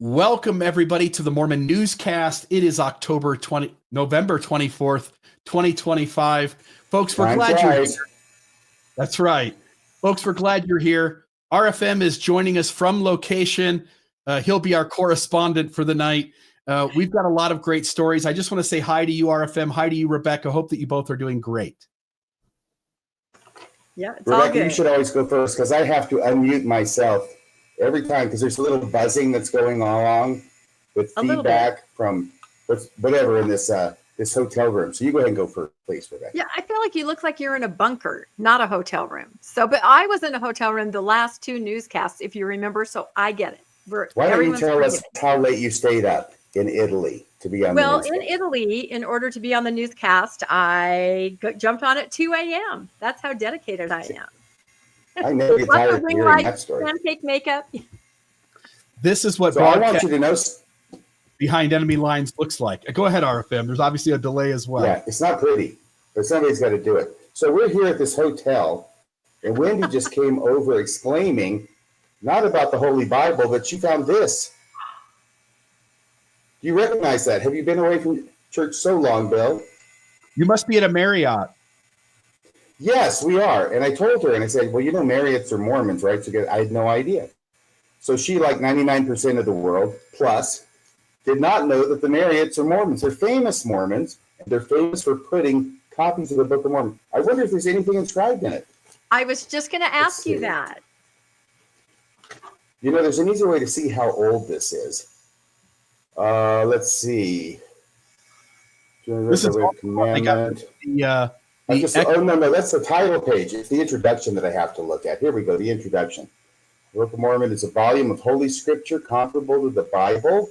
Welcome everybody to the Mormon Newscast. It is November 24th, 2025. Folks, we're glad you're here. That's right. Folks, we're glad you're here. RFM is joining us from location. He'll be our correspondent for the night. We've got a lot of great stories. I just want to say hi to you, RFM. Hi to you, Rebecca. Hope that you both are doing great. Yeah, it's Rebecca, all good. you should always go first because I have to unmute myself every time because there's a little buzzing that's going along with feedback from whatever in this this hotel room. So you go ahead and go first, please, Rebecca. Yeah, I feel like you look like you're in a bunker, not a hotel room. So, but I was in a hotel room the last two newscasts, if you remember. So I get it. Why don't you tell us how late you stayed up in Italy to be on the newscast? Well, in Italy, in order to be on the newscast, I jumped on at 2 a.m. That's how dedicated I am. I never get tired of hearing that story. Pancake makeup. This is what I want you to know behind enemy lines looks like. Go ahead, RFM. There's obviously a delay as well. Yeah, it's not pretty, but somebody's got to do it. So we're here at this hotel, and Wendy just came over exclaiming, not about the Holy Bible, but she found this. Do you recognize that? Have you been away from church so long, Bill? You must be at a Marriott. Yes, we are. And I told her, and I said, well, you know, Marriotts are Mormons, right? So I had no idea. So she, like 99% of the world, plus, did not know that the Marriotts are Mormons. They're famous Mormons, and they're famous for putting copies of the Book of Mormon. I wonder if there's anything inscribed in it. I was just going to ask you that. You know, there's an easy way to see how old this is. Let's see. This is commandment. Oh, no, that's the title page. It's the introduction that I have to look at. Here we go, the introduction. The Book of Mormon is a volume of Holy Scripture comparable to the Bible.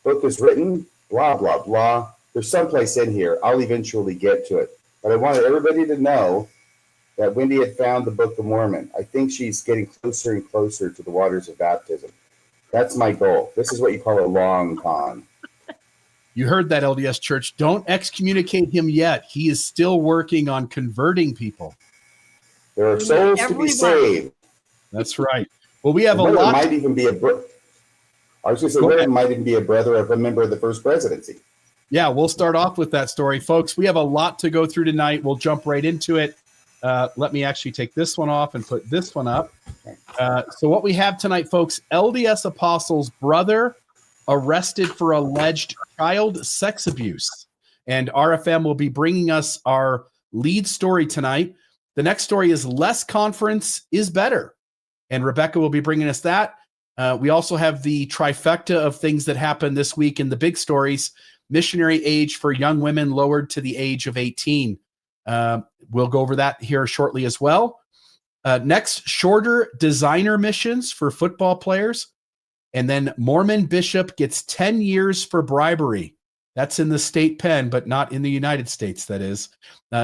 Book is written, blah, blah, blah. There's someplace in here. I'll eventually get to it. But I wanted everybody to know that Wendy had found the Book of Mormon. I think she's getting closer and closer to the waters of baptism. That's my goal. This is what you call a long con. You heard that, LDS Church. Don't excommunicate him yet. He is still working on converting people. There are souls to be saved. That's right. Well, we have a lot. Might even be I was going to say, there might even be a brother of a member of the First Presidency. Yeah, we'll start off with that story, folks. We have a lot to go through tonight. We'll jump right into it. Let me actually take this one off and put this one up. So what we have tonight, folks, LDS Apostle's brother arrested for alleged child sex abuse. And RFM will be bringing us our lead story tonight. The next story is less conference is better. And Rebecca will be bringing us that. We also have the trifecta of things that happened this week in the big stories. Missionary age for young women lowered to the age of 18. We'll go over that here shortly as well. Next, shorter designer missions for football players. And then Mormon bishop gets 10 years for bribery. That's in the state pen, but not in the United States, that is.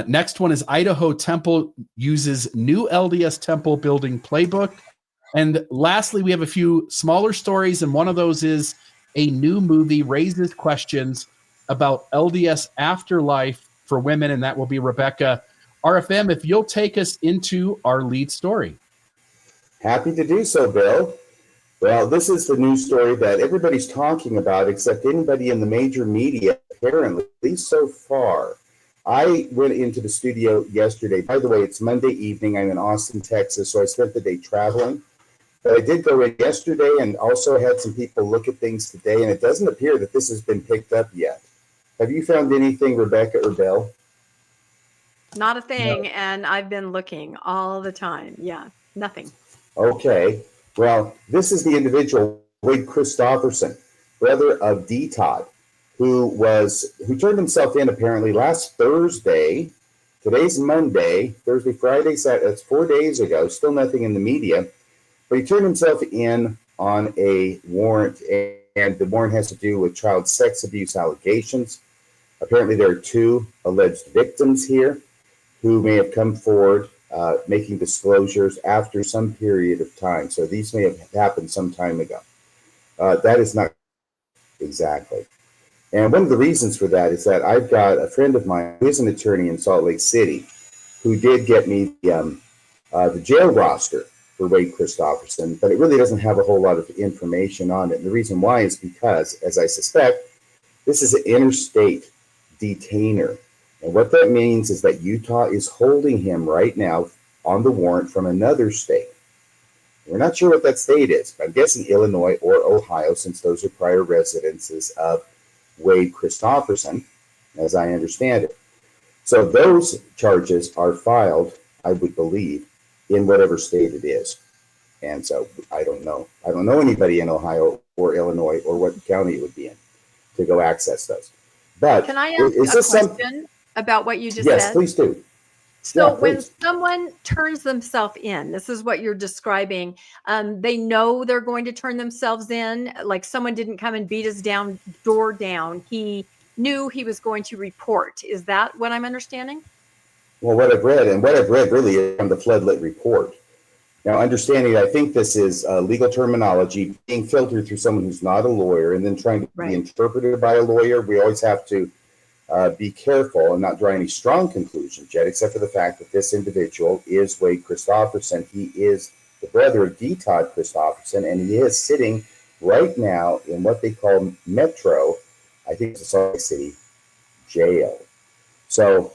Next one is Idaho Temple uses new LDS temple building playbook. And lastly, we have a few smaller stories, and one of those is a new movie raises questions about LDS afterlife for women, and that will be Rebecca. RFM, if you'll take us into our lead story. Happy to do so, Bill. Well, this is the news story that everybody's talking about, except anybody in the major media, apparently, at least so far. I went into the studio yesterday. By the way, it's Monday evening. I'm in Austin, Texas, so I spent the day traveling. But I did go in yesterday and also had some people look at things today, and it doesn't appear that this has been picked up yet. Have you found anything, Rebecca or Bill? Not a thing, No. and I've been looking all the time. Yeah, nothing. Okay. Well, this is the individual, Todd Christofferson, brother of D. Todd, who turned himself in apparently last Thursday. Today's Monday, Thursday, Friday, Saturday. That's 4 days ago. Still nothing in the media. But he turned himself in on a warrant, and the warrant has to do with child sex abuse allegations. Apparently, there are two alleged victims here who may have come forward making disclosures after some period of time. So these may have happened some time ago. That is not exactly. And one of the reasons for that is that I've got a friend of mine who is an attorney in Salt Lake City who did get me the jail roster for Wade Christofferson, but it really doesn't have a whole lot of information on it. And the reason why is because, as I suspect, this is an interstate detainer. And what that means is that Utah is holding him right now on the warrant from another state. We're not sure what that state is, but I'm guessing Illinois or Ohio, since those are prior residences of Wade Christofferson, as I understand it. So those charges are filed, I would believe, in whatever state it is. And so I don't know. I don't know anybody in Ohio or Illinois or what county it would be in to go access those. But can I ask a question about what you just said? Yes, please do. So when someone turns themselves in, this is what you're describing. They know they're going to turn themselves in. Like someone didn't come and beat his door down. He knew he was going to report. Is that what I'm understanding? Well, what I've read really is from the floodlit report. Now, understanding, I think this is legal terminology being filtered through someone who's not a lawyer and then trying to be interpreted by a lawyer. We always have to be careful and not draw any strong conclusions yet, except for the fact that this individual is Wade Christofferson. He is the brother of D. Todd Christofferson, and he is sitting right now in what they call Metro, I think it's a Salt Lake City jail. So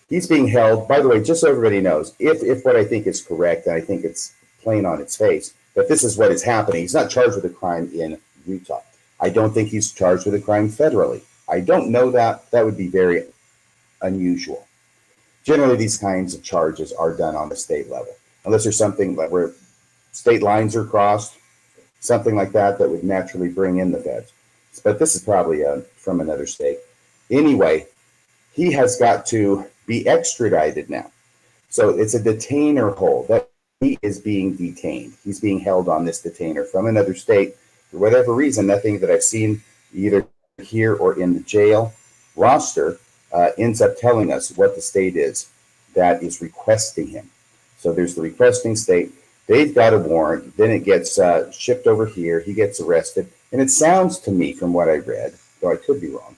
he's being held, by the way, just so everybody knows, if what I think is correct, and I think it's plain on its face, that this is what is happening. He's not charged with a crime in Utah. I don't think he's charged with a crime federally. I don't know that. That would be very unusual. Generally, these kinds of charges are done on the state level, unless there's something like where state lines are crossed, something like that would naturally bring in the feds. But this is probably from another state. Anyway, he has got to be extradited now. So it's a detainer hold. That he is being detained. He's being held on this detainer from another state. For whatever reason, nothing that I've seen either here or in the jail roster ends up telling us what the state is that is requesting him. So there's the requesting state. They've got a warrant. Then it gets shipped over here. He gets arrested. And it sounds to me from what I read, though I could be wrong,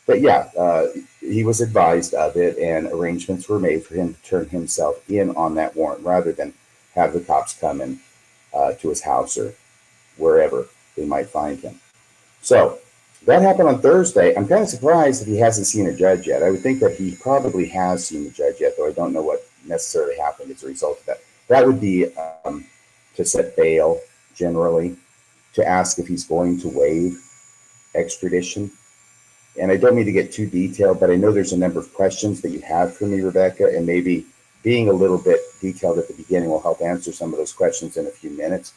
but yeah, he was advised of it and arrangements were made for him to turn himself in on that warrant rather than have the cops come in to his house or wherever they might find him. So that happened on Thursday. I'm kind of surprised that he hasn't seen a judge yet. I would think that he probably has seen the judge yet, though I don't know what necessarily happened as a result of that. That would be to set bail generally, to ask if he's going to waive extradition. And I don't mean to get too detailed, but I know there's a number of questions that you have for me, Rebecca, and maybe being a little bit detailed at the beginning will help answer some of those questions in a few minutes.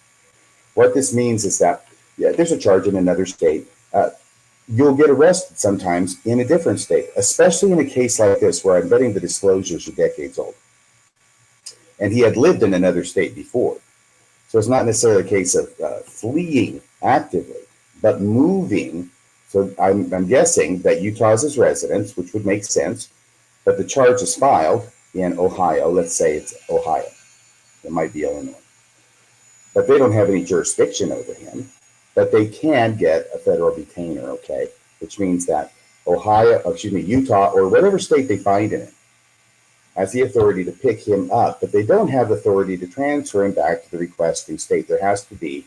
What this means is that there's a charge in another state. You'll get arrested sometimes in a different state, especially in a case like this where I'm betting the disclosures are decades old. And he had lived in another state before. So it's not necessarily a case of fleeing actively, but moving. So I'm guessing that Utah's his residence, which would make sense, but the charge is filed in Ohio. Let's say it's Ohio. It might be Illinois. But they don't have any jurisdiction over him, but they can get a federal detainer, okay? Which means that Utah, or whatever state they find in it, has the authority to pick him up, but they don't have authority to transfer him back to the requesting state. There has to be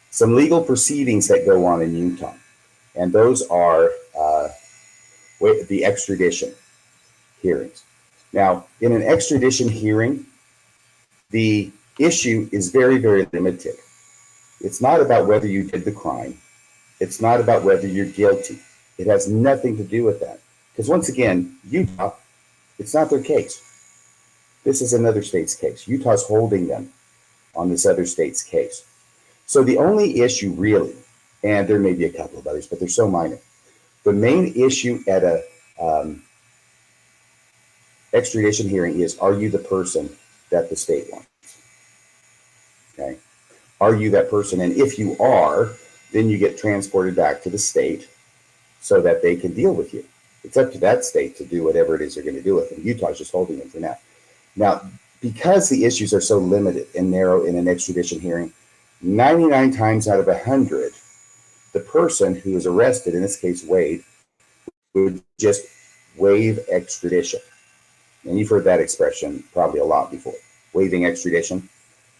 some legal proceedings that go on in Utah, and those are the extradition hearings. Now, in an extradition hearing, the issue is very, very limited. It's not about whether you did the crime. It's not about whether you're guilty. It has nothing to do with that. Because once again, Utah, it's not their case. This is another state's case. Utah's holding them on this other state's case. So the only issue really, and there may be a couple of others, but they're so minor. The main issue at a extradition hearing is, are you the person that the state wants? Okay. Are you that person? And if you are, then you get transported back to the state so that they can deal with you. It's up to that state to do whatever it is they're going to do with him. Utah's just holding him for now. Now, because the issues are so limited and narrow in an extradition hearing, 99 times out of 100, the person who is arrested, in this case Wade, would just waive extradition. And you've heard that expression probably a lot before, waiving extradition.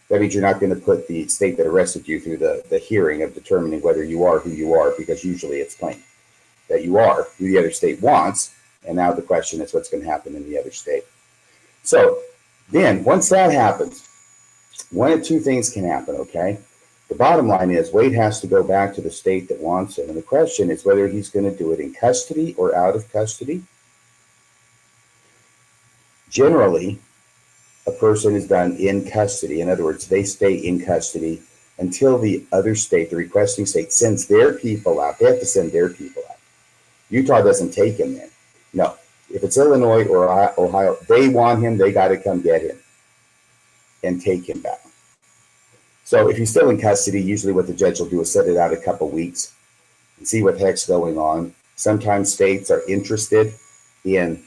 That means you're not going to put the state that arrested you through the hearing of determining whether you are who you are, because usually it's plain that you are who the other state wants. And now the question is what's going to happen in the other state. So then once that happens, one of two things can happen, okay? The bottom line is Wade has to go back to the state that wants him. And the question is whether he's going to do it in custody or out of custody. Generally, a person is done in custody. In other words, they stay in custody until the other state, the requesting state, sends their people out. They have to send their people out. Utah doesn't take him then. No. If it's Illinois or Ohio, they want him, they got to come get him and take him back. So if he's still in custody, usually what the judge will do is set it out a couple weeks and see what the heck's going on. Sometimes states are interested in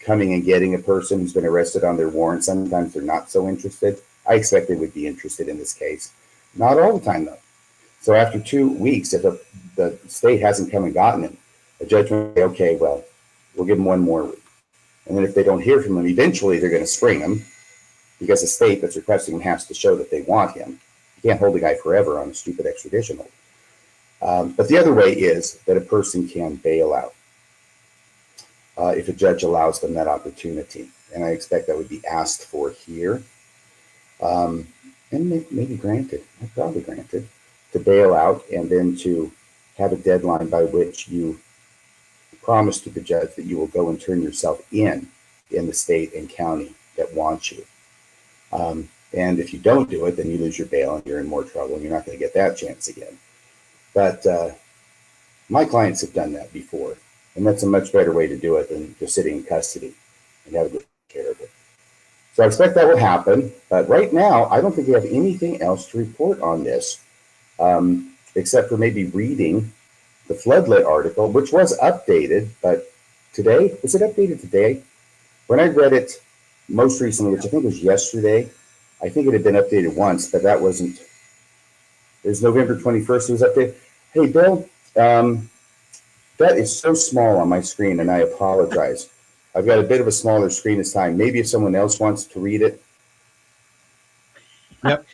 coming and getting a person who's been arrested on their warrant. Sometimes they're not so interested. I expect they would be interested in this case. Not all the time, though. So after 2 weeks, if the state hasn't come and gotten him, the judge will say, okay, well, we'll give him 1 more week. And then if they don't hear from him, eventually they're going to spring him, because the state that's requesting him has to show that they want him. You can't hold a guy forever on a stupid extradition hold. But the other way is that a person can bail out if a judge allows them that opportunity. And I expect that would be asked for here. And maybe granted, probably granted, to bail out and then to have a deadline by which you promise to the judge that you will go and turn yourself in the state and county that wants you. And if you don't do it, then you lose your bail and you're in more trouble and you're not going to get that chance again. But my clients have done that before, and that's a much better way to do it than just sitting in custody and have a good care of it. So I expect that will happen. But right now, I don't think we have anything else to report on this, except for maybe reading the Floodlit article, which was updated, but today, was it updated today? When I read it most recently, which I think was yesterday, I think it had been updated once, but that wasn't, it was November 21st, it was updated. Hey, Bill, that is so small on my screen, and I apologize. I've got a bit of a smaller screen this time. Maybe if someone else wants to read it. Yep.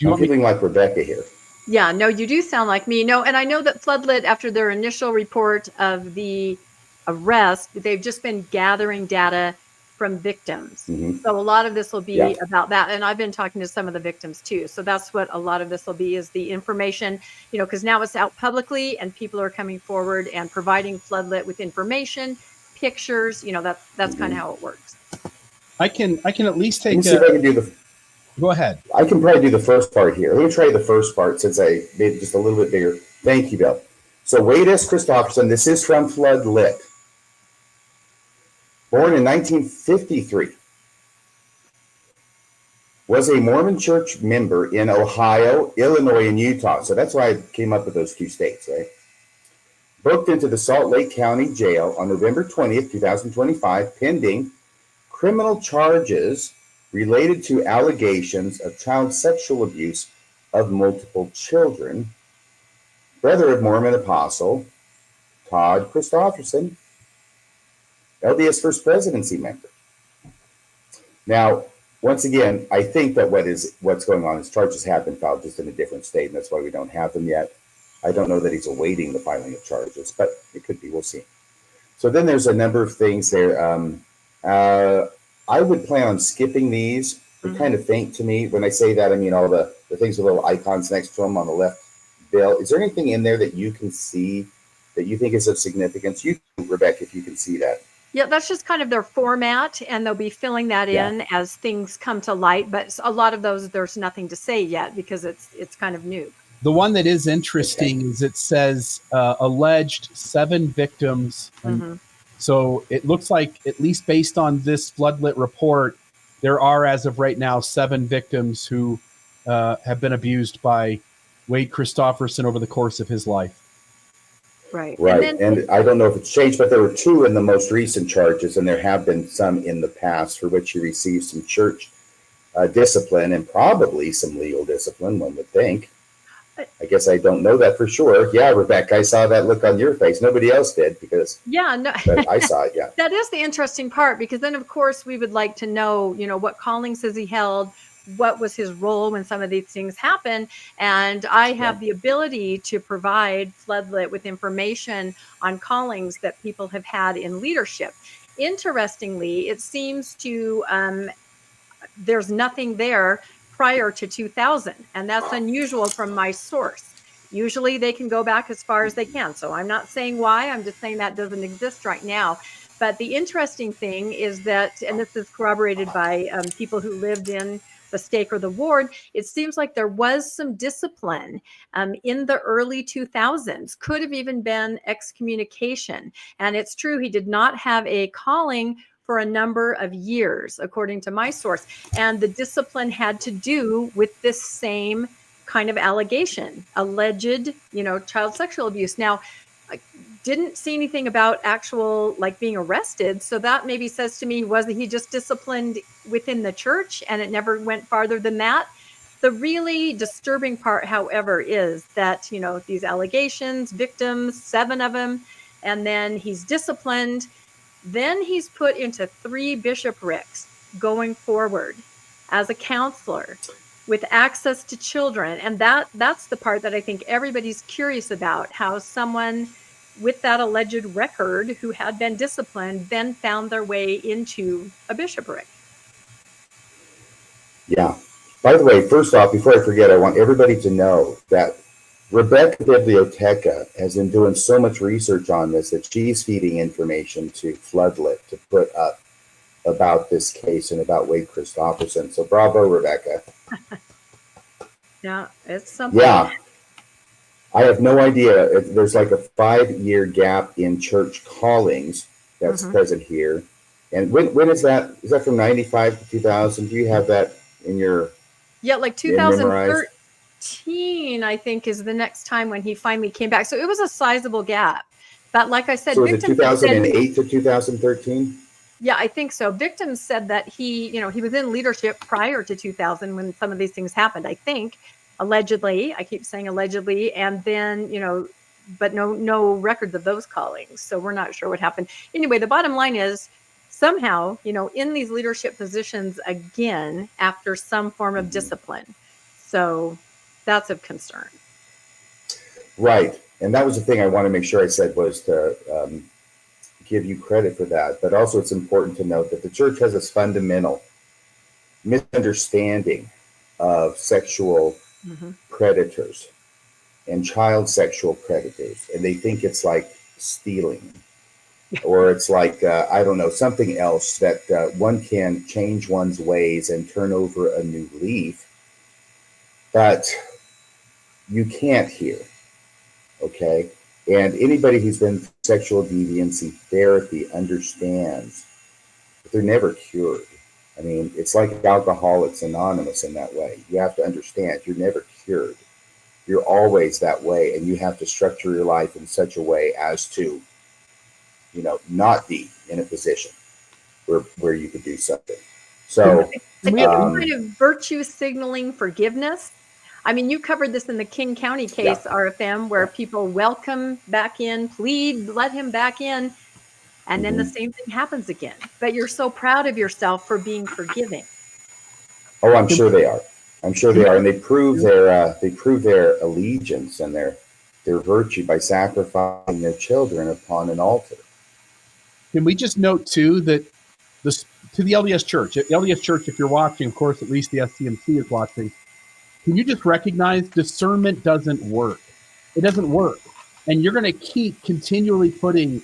I'm feeling like Rebecca here. Yeah, no, you do sound like me. No, and I know that Floodlit, after their initial report of the arrest, they've just been gathering data from victims. Mm-hmm. So a lot of this will be about that. And I've been talking to some of the victims too. So that's what a lot of this will be, is the information, because now it's out publicly and people are coming forward and providing Floodlit with information, pictures, that's kind of how it works. I can at least take. Let me see if I can do the. Go ahead. I can probably do the first part here. Let me try the first part since I made it just a little bit bigger. Thank you, Bill. So Wade S. Christofferson, this is from Floodlit. Born in 1953. Was a Mormon church member in Ohio, Illinois, and Utah. So that's why I came up with those 2 states, right? Booked into the Salt Lake County Jail on November 20th, 2025, pending criminal charges related to allegations of child sexual abuse of multiple children. Brother of Mormon apostle Todd Christofferson, LDS First Presidency member. Now, once again, I think that what's going on is charges have been filed just in a different state, and that's why we don't have them yet. I don't know that he's awaiting the filing of charges, but it could be. We'll see. So then there's a number of things there. I would plan on skipping these. They're kind of faint to me. When I say that, I mean all the things with little icons next to them on the left. Bill, is there anything in there that you can see that you think is of significance? You, Rebecca, if you can see that. Yeah, that's just kind of their format, and they'll be filling that in as things come to light. But a lot of those, there's nothing to say yet because it's kind of new. The one that is interesting is it says alleged 7 victims. Mm-hmm. So it looks like, at least based on this Floodlit report, there are, as of right now, 7 victims who have been abused by Wade Christofferson over the course of his life. Right. And I don't know if it's changed, but there were 2 in the most recent charges, and there have been some in the past for which he received some church discipline and probably some legal discipline, one would think. I guess I don't know that for sure. Yeah, Rebecca, I saw that look on your face. Nobody else did because but I saw it, That is the interesting part, because then, of course, we would like to know, what callings has he held? what was his role when some of these things happen. And I have the ability to provide Floodlit with information on callings that people have had in leadership. Interestingly, it seems to there's nothing there prior to 2000, and that's unusual from my source. Usually they can go back as far as they can. So I'm not saying why, I'm just saying that doesn't exist right now. But the interesting thing is that, and this is corroborated by people who lived in the stake or the ward, it seems like there was some discipline in the early 2000s, could have even been excommunication. And it's true, he did not have a calling for a number of years, according to my source. And the discipline had to do with this same kind of allegation, alleged, child sexual abuse. Now, I didn't see anything about actual being arrested. So that maybe says to me, was he just disciplined within the church and it never went farther than that? The really disturbing part, however, is that, these allegations, victims, 7 of them, and then he's disciplined. Then he's put into 3 bishoprics going forward as a counselor with access to children. And that's the part that I think everybody's curious about, how someone with that alleged record who had been disciplined then found their way into a bishopric. Yeah. By the way, first off, before I forget, I want everybody to know that Rebecca Biblioteca has been doing so much research on this that she's feeding information to Floodlit to put up about this case and about Wade Christofferson. So bravo, Rebecca. Yeah, it's something. Yeah. I have no idea. There's like a 5-year gap in church callings that's present here. And when is that? Is that from 95 to 2000? Do you have that in your... Yeah, 2013, I think, is the next time when he finally came back. So it was a sizable gap. But like I said, so was it 2008 to 2013? Yeah, I think so. Victims said that he was in leadership prior to 2000 when some of these things happened, I think, allegedly. I keep saying allegedly. And then, but no records of those callings. So we're not sure what happened. Anyway, the bottom line is, somehow, in these leadership positions again after some form of discipline. So that's of concern. Right. And that was the thing I want to make sure I said, was to give you credit for that. But also it's important to note that the church has this fundamental misunderstanding of sexual predators and child sexual predators. And they think it's like stealing. Or it's like, I don't know, something else that one can change one's ways and turn over a new leaf. But you can't here, okay? And anybody who's been sexual deviancy therapy understands that they're never cured. I mean, it's like Alcoholics Anonymous in that way. You have to understand you're never cured. You're always that way, and you have to structure your life in such a way as to not be in a position where you could do something. So kind of virtue signaling forgiveness. I mean, you covered this in the King County case, RFM, where people welcome back in, plead, let him back in, and then the same thing happens again. But you're so proud of yourself for being forgiving. Oh, I'm sure they are. I'm sure they are, and they prove their allegiance and their virtue by sacrificing their children upon an altar. Can we just note, too, that to the LDS Church, if you're watching, of course, at least the SCMC is watching, can you just recognize discernment doesn't work? It doesn't work. And you're going to keep continually putting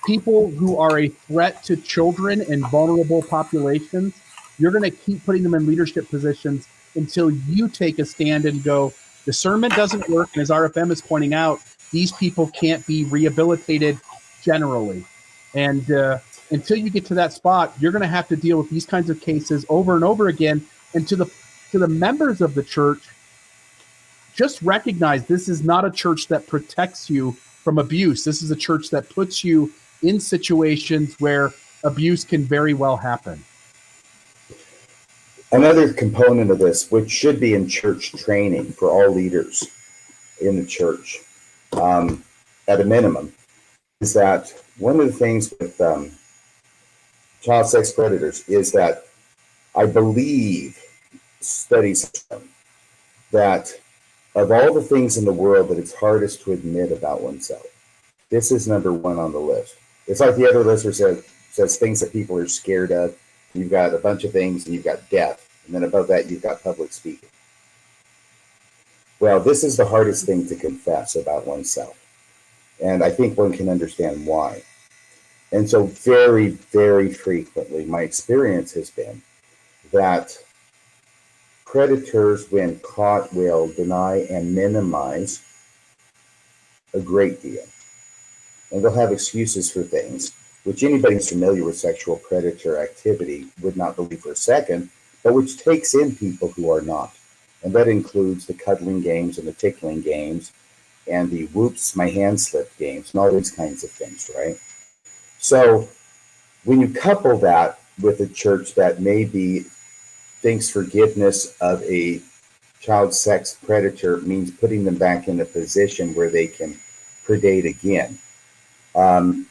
people who are a threat to children and vulnerable populations, you're going to keep putting them in leadership positions until you take a stand and go, discernment doesn't work. And as RFM is pointing out, these people can't be rehabilitated generally. And until you get to that spot, you're going to have to deal with these kinds of cases over and over again. And to the members of the church, just recognize this is not a church that protects you from abuse. This is a church that puts you in situations where abuse can very well happen. Another component of this, which should be in church training for all leaders in the church, at a minimum, is that one of the things with child sex predators is that I believe studies that of all the things in the world that it's hardest to admit about oneself, this is number one on the list. It's like the other lister says things that people are scared of. You've got a bunch of things, and you've got death. And then above that, you've got public speaking. Well, this is the hardest thing to confess about oneself. And I think one can understand why. And so very, very frequently, my experience has been that predators, when caught, will deny and minimize a great deal. And they'll have excuses for things, which anybody who's familiar with sexual predator activity would not believe for a second, but which takes in people who are not. And that includes the cuddling games and the tickling games and the whoops, my hand slipped games and all these kinds of things, right? So when you couple that with a church that maybe thinks forgiveness of a child sex predator means putting them back in a position where they can predate again, and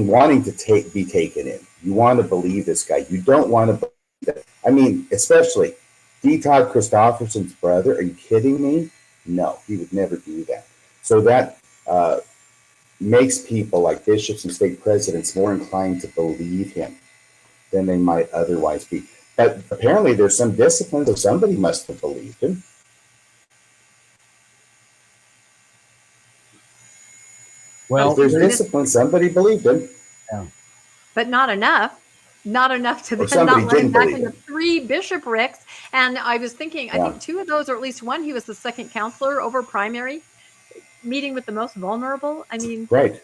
wanting to be taken in. You want to believe this guy. You don't want to believe it. I mean, especially Todd Christofferson's brother. Are you kidding me? No, he would never do that. So that makes people like bishops and stake presidents more inclined to believe him than they might otherwise be. But apparently there's some discipline, so somebody must have believed him. Well, if there's discipline, somebody believed him. Yeah. But not enough. Not enough to then not let him back into 3 bishoprics. And I was thinking, I think 2 of those, or at least one, he was the second counselor over primary, meeting with the most vulnerable. I mean, right.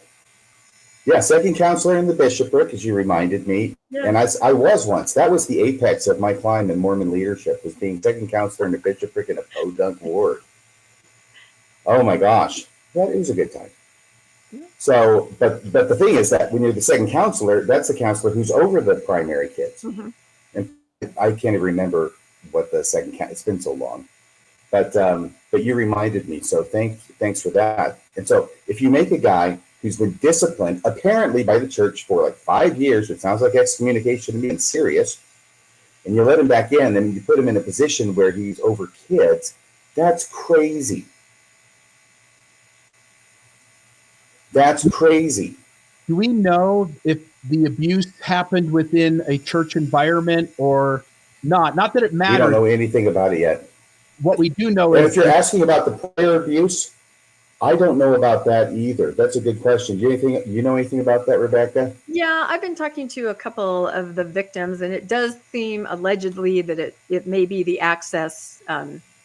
Yeah, second counselor in the bishopric, as you reminded me. Yeah. And I was once. That was the apex of my climb in Mormon leadership, was being second counselor in the bishopric in a podunk ward. Oh my gosh. That was a good time. So, but the thing is that when you're the second counselor, that's the counselor who's over the primary kids. Mm-hmm. And I can't even remember what the second it's been so long. But you reminded me, so thanks for that. And so if you make a guy who's been disciplined, apparently by the church for like 5 years, it sounds like excommunication to me and serious, and you let him back in and you put him in a position where he's over kids, that's crazy. That's crazy. Do we know if the abuse happened within a church environment or not? Not that it matters. We don't know anything about it yet. What we do know is... if you're asking about the prior abuse, I don't know about that either. That's a good question. Do you know anything about that, Rebecca? Yeah, I've been talking to a couple of the victims, and it does seem allegedly that it may be the access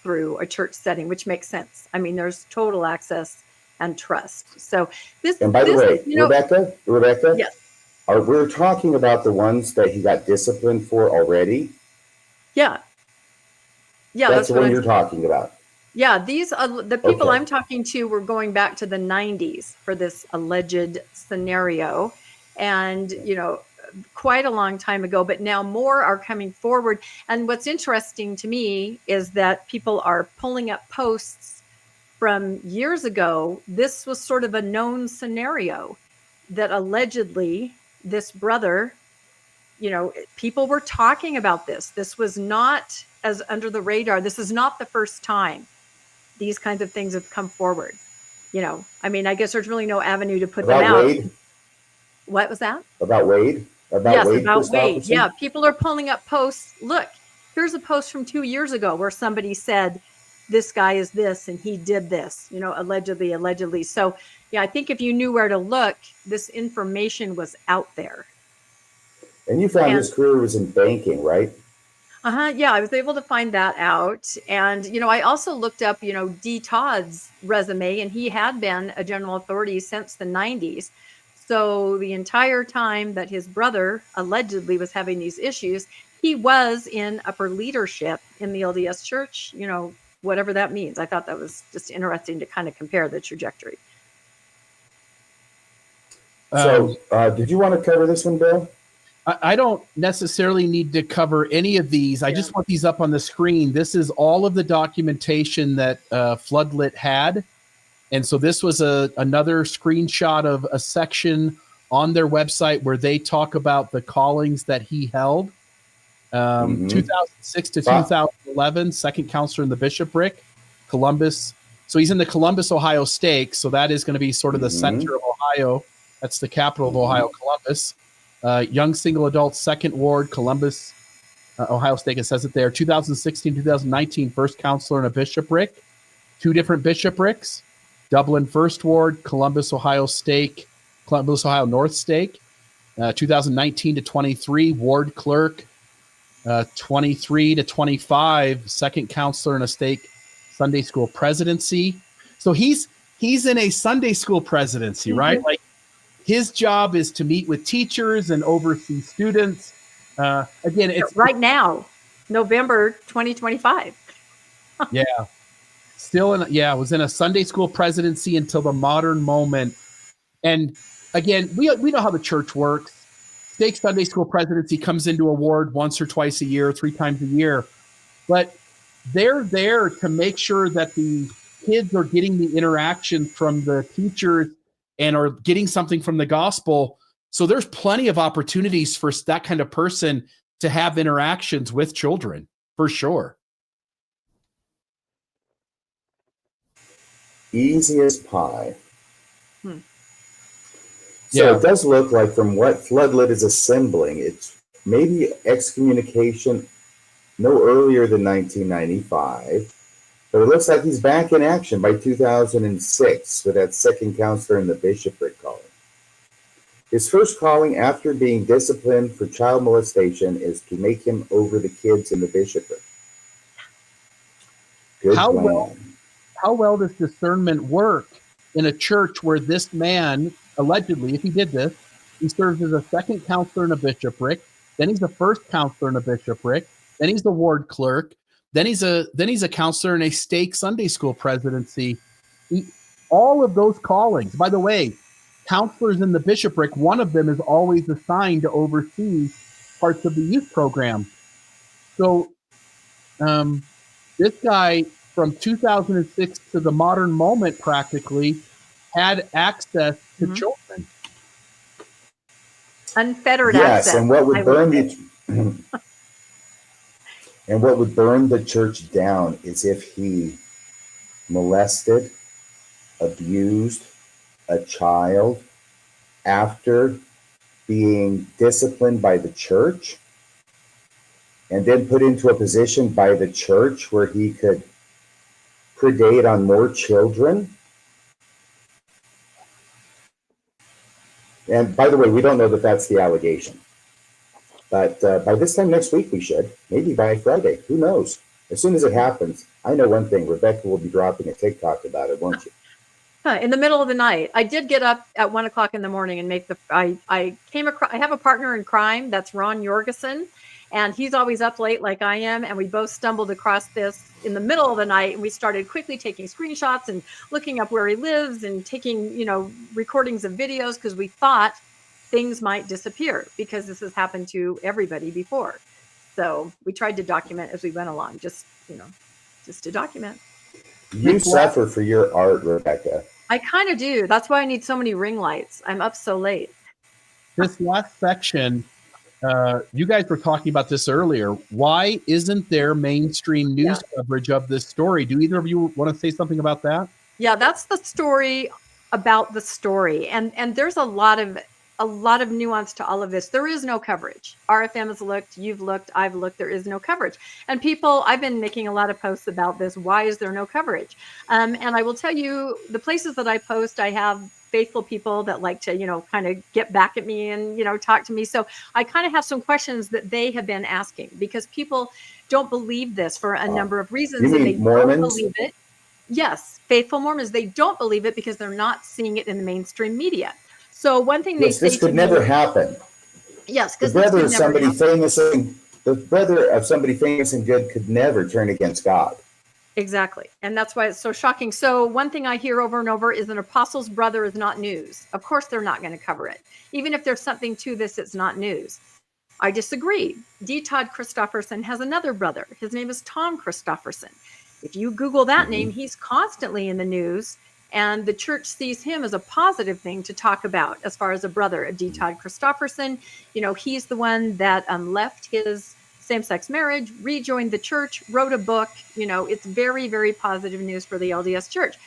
through a church setting, which makes sense. I mean, there's total access and trust. So this. And by the way, Rebecca. Yes. We're talking about the ones that he got disciplined for already. Yeah. Yeah, that's the one you're talking about. Yeah, these the people I'm talking to were going back to the 90s for this alleged scenario, and quite a long time ago. But now more are coming forward. And what's interesting to me is that people are pulling up posts from years ago. This was sort of a known scenario that allegedly this brother, people were talking about this. This was not as under the radar. This is not the first time these kinds of things have come forward. I mean, I guess there's really no avenue to put them out. Wade? What was that? About Wade? Yes, about Wade. Yeah, people are pulling up posts. Look, here's a post from 2 years ago where somebody said, this guy is this and he did this, allegedly. So, yeah, I think if you knew where to look, this information was out there. And you found his career was in banking, right? Yeah, I was able to find that out. And, I also looked up, D. Todd's resume, and he had been a general authority since the 90s. So the entire time that his brother allegedly was having these issues, he was in upper leadership in the LDS church, whatever that means. I thought that was just interesting to kind of compare the trajectory. So did you want to cover this one, Bill? I don't necessarily need to cover any of these. I just want these up on the screen. This is all of the documentation that Floodlit had. And so this was another screenshot of a section on their website where they talk about the callings that he held. Mhm. 2006 to Wow. 2011, second counselor in the bishopric, Columbus. So he's in the Columbus, Ohio stake. So that is going to be sort of the Mhm. center of Ohio. That's the capital of Mhm. Ohio, Columbus. Young single adult, second ward, Columbus, Ohio stake. It says it there. 2016, 2019, first counselor in a bishopric. Two different bishoprics, Dublin First Ward, Columbus, Ohio stake, Columbus, Ohio North stake. 2019 to 23, ward clerk. 23 to 25, second counselor in a stake Sunday school presidency. So he's in a Sunday school presidency, right? Like his job is to meet with teachers and oversee students. Again, it's right now, November 2025. yeah, was in a Sunday school presidency until the modern moment. And again, we know how the church works. Stake Sunday school presidency comes into a ward once or twice a year, 3 times a year. But they're there to make sure that the kids are getting the interaction from the teachers and are getting something from the gospel. So there's plenty of opportunities for that kind of person to have interactions with children, for sure. Easy as pie. Hmm. So Yeah. it does look like, from what Floodlit is assembling, it's maybe excommunication no earlier than 1995, but it looks like he's back in action by 2006 with that second counselor in the bishopric calling. His first calling after being disciplined for child molestation is to make him over the kids in the bishopric. Good How plan. well does discernment work in a church where this man, allegedly, if he did this, he serves as a second counselor in a bishopric, then he's a first counselor in a bishopric, then he's the ward clerk, then he's a counselor in a stake Sunday school presidency. All of those callings, by the way, counselors in the bishopric, one of them is always assigned to oversee parts of the youth program. So this guy, from 2006 to the modern moment, practically had access to children. Unfettered Yes, access. and what would burn the church down is if he molested, abused a child after being disciplined by the church and then put into a position by the church where he could predate on more children. And by the way, we don't know that that's the allegation. But by this time next week, we should. Maybe by Friday. Who knows? As soon as it happens, I know one thing. Rebecca will be dropping a TikTok about it, won't you? In the middle of the night. I did get up at 1 o'clock in the morning and make I came across, I have a partner in crime. That's Ron Jorgensen. And he's always up late like I am. And we both stumbled across this in the middle of the night. And we started quickly taking screenshots and looking up where he lives and taking, recordings of videos, because we thought things might disappear because this has happened to everybody before. So we tried to document as we went along, just to document. You suffer for your art, Rebecca. I kind of do. That's why I need so many ring lights. I'm up so late. This last section, you guys were talking about this earlier. Why isn't there mainstream news coverage of this story? Do either of you want to say something about that? Yeah, that's the story about the story. And there's a lot of nuance to all of this. There is no coverage. RFM has looked, you've looked, I've looked, there is no coverage. And I've been making a lot of posts about this. Why is there no coverage? And I will tell you, the places that I post, I have faithful people that like to, kind of get back at me and, talk to me. So I kind of have some questions that they have been asking, because people don't believe this for a number of reasons. You mean Mormons? Don't believe it. Yes, faithful Mormons. They don't believe it because they're not seeing it in the mainstream media. So one thing they say this could never happen. Yes, the because brother of somebody famous and good could never turn against God. Exactly. And that's why it's so shocking. So one thing I hear over and over is an apostle's brother is not news. Of course, they're not going to cover it. Even if there's something to this, it's not news. I disagree. Todd Christofferson has another brother. His name is Tom Christofferson. If you Google that name, he's constantly in the news. And the church sees him as a positive thing to talk about as far as a brother of Todd Christofferson. He's the one that left his same-sex marriage, rejoined the church, wrote a book. You know, it's very, very positive news for the LDS church.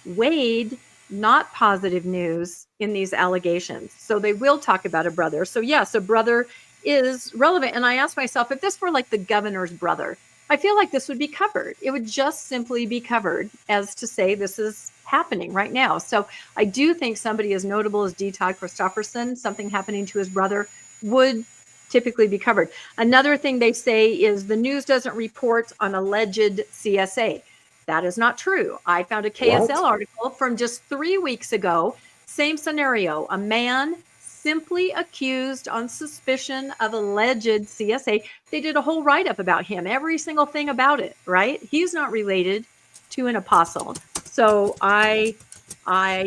Wade, not positive news in these allegations. So they will talk about a brother. So yes, a brother is relevant. And I asked myself, if this were like the governor's brother, I feel like this would be covered. It would just simply be covered as to say this is happening right now. So I do think somebody as notable as D. Todd Christofferson, something happening to his brother, would typically be covered. Another thing they say is the news doesn't report on alleged CSA. That is not true. I found a KSL article from just 3 weeks ago. Same scenario. A man simply accused on suspicion of alleged CSA. They did a whole write-up about him, every single thing about it, right? He's not related to an apostle. So I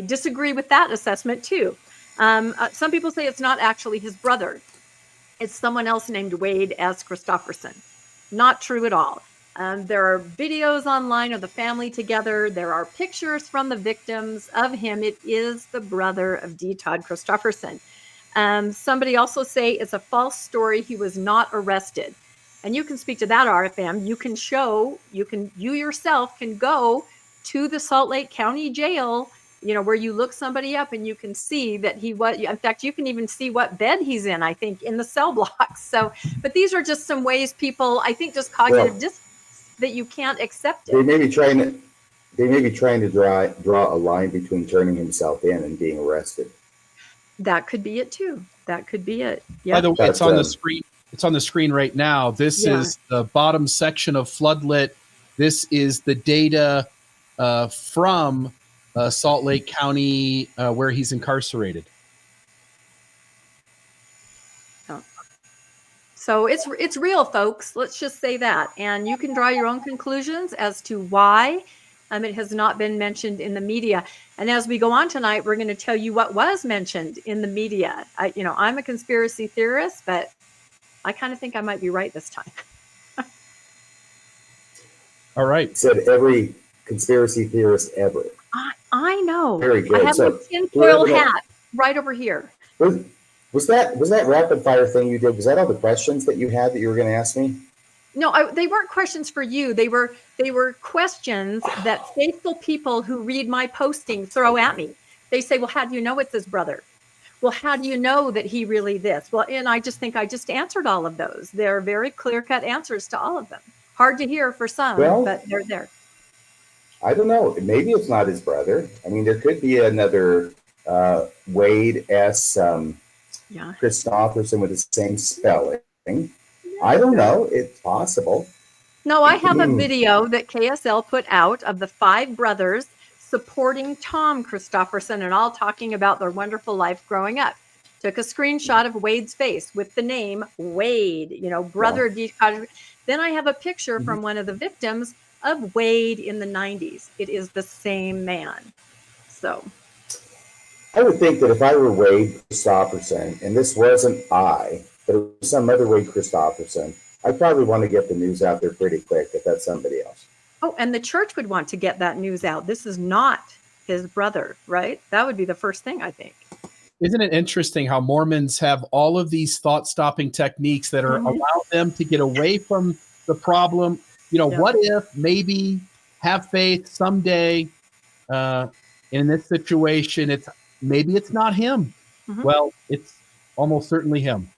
disagree with that assessment too. Some people say it's not actually his brother. It's someone else named Wade S. Christofferson. Not true at all. There are videos online of the family together. There are pictures from the victims of him. It is the brother of D. Todd Christofferson. Somebody also say it's a false story. He was not arrested. And you can speak to that, RFM. You can show, you yourself can go to the Salt Lake County Jail, you know, where you look somebody up and you can see that he was, in fact, you can even see what bed he's in, I think, in the cell blocks. So, but these are just some ways people, I think, just cognitive dissonance that you can't accept it. They may be trying to draw a line between turning himself in and being arrested. That could be it too. That could be it. Yep. By the way, it's on the screen. It's on the screen right now. This is the bottom section of Floodlit. This is the data from Salt Lake County, where he's incarcerated. So it's real, folks. Let's just say that. And you can draw your own conclusions as to why it has not been mentioned in the media. And as we go on tonight, we're going to tell you what was mentioned in the media. I'm a conspiracy theorist, but I kind of think I might be right this time. All right. Said every conspiracy theorist ever. I know. Very good. I have a tinfoil hat right over here. Was that rapid fire thing you did? Was that all the questions that you had that you were going to ask me? No, they weren't questions for you. They were questions that faithful people who read my posting throw at me. They say, well, how do you know it's his brother? Well, how do you know that he really this? Well, and I just think I just answered all of those. They're very clear-cut answers to all of them. Hard to hear for some, but they're there. I don't know. Maybe it's not his brother. I mean, there could be another Wade S. Christofferson with the same spelling. I don't know. It's possible. No, I have a video that KSL put out of the 5 brothers supporting Tom Christofferson and all talking about their wonderful life growing up. Took a screenshot of Wade's face with the name Wade, brother of D. Todd. Then I have a picture from one of the victims of Wade in the 90s. It is the same man. So I would think that if I were Wade Christofferson, and this wasn't I, but it was some other Wade Christofferson, I'd probably want to get the news out there pretty quick if that's somebody else. Oh, and the church would want to get that news out. This is not his brother, right? That would be the first thing, I think. Isn't it interesting how Mormons have all of these thought-stopping techniques that are allow them to get away from the problem? What if, maybe, have faith someday in this situation, maybe it's not him. Well, it's almost certainly him.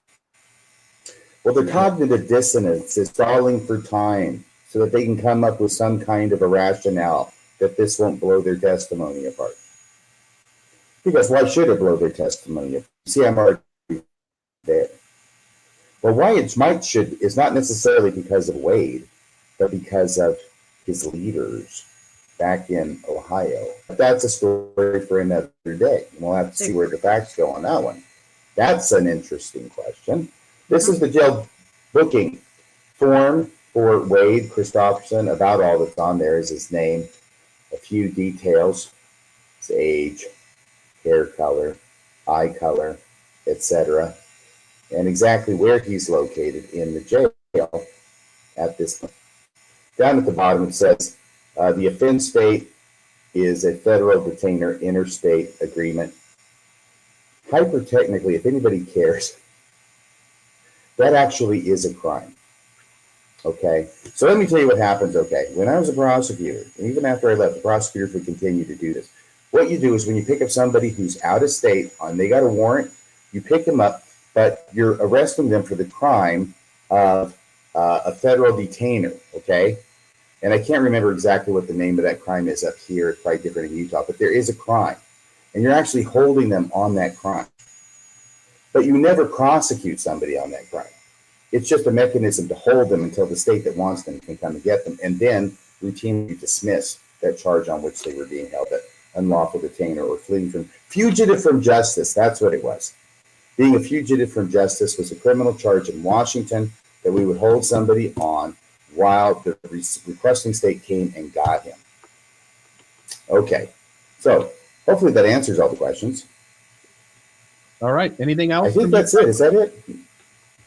Well, the cognitive dissonance is stalling for time so that they can come up with some kind of a rationale that this won't blow their testimony apart. Because why should it blow their testimony apart? See, I'm already there. Well, why it should is not necessarily because of Wade, but because of his leaders back in Ohio. But that's a story for another day. We'll have to see where the facts go on that one. That's an interesting question. This is the jail booking form for Wade Christofferson. About all that's on there is his name, a few details, his age, hair color, eye color, etc., and exactly where he's located in the jail at this point. Down at the bottom it says, the offense state is a federal detainer interstate agreement. Hyper-technically, if anybody cares, that actually is a crime. Okay, so let me tell you what happens. Okay, when I was a prosecutor, and even after I left, the prosecutors would continue to do this. What you do is when you pick up somebody who's out of state and they got a warrant, you pick them up, but you're arresting them for the crime of a federal detainer. Okay, and I can't remember exactly what the name of that crime is up here. It's probably different in Utah, but there is a crime, and you're actually holding them on that crime. But you never prosecute somebody on that crime. It's just a mechanism to hold them until the state that wants them can come and get them, and then routinely dismiss that charge on which they were being held, that unlawful detainer or fugitive from justice. That's what it was. Being a fugitive from justice was a criminal charge in Washington that we would hold somebody on while the requesting state came and got him. Okay, so hopefully that answers all the questions. All right. Anything else? I think that's it. Is that it?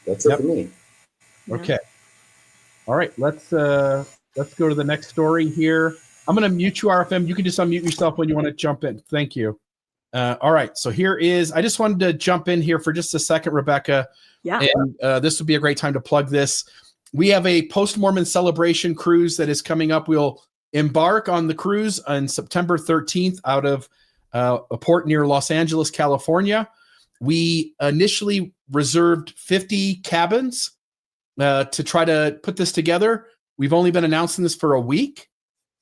That's it for me. Okay. All right. Let's go to the next story here. I'm going to mute you, RFM. You can just unmute yourself when you want to jump in. Thank you. All right. So here is, I just wanted to jump in here for just a second, Rebecca. Yeah. And this would be a great time to plug this. We have a post-Mormon celebration cruise that is coming up. We'll embark on the cruise on September 13th out of a port near Los Angeles, California. We initially reserved 50 cabins to try to put this together. We've only been announcing this for a week,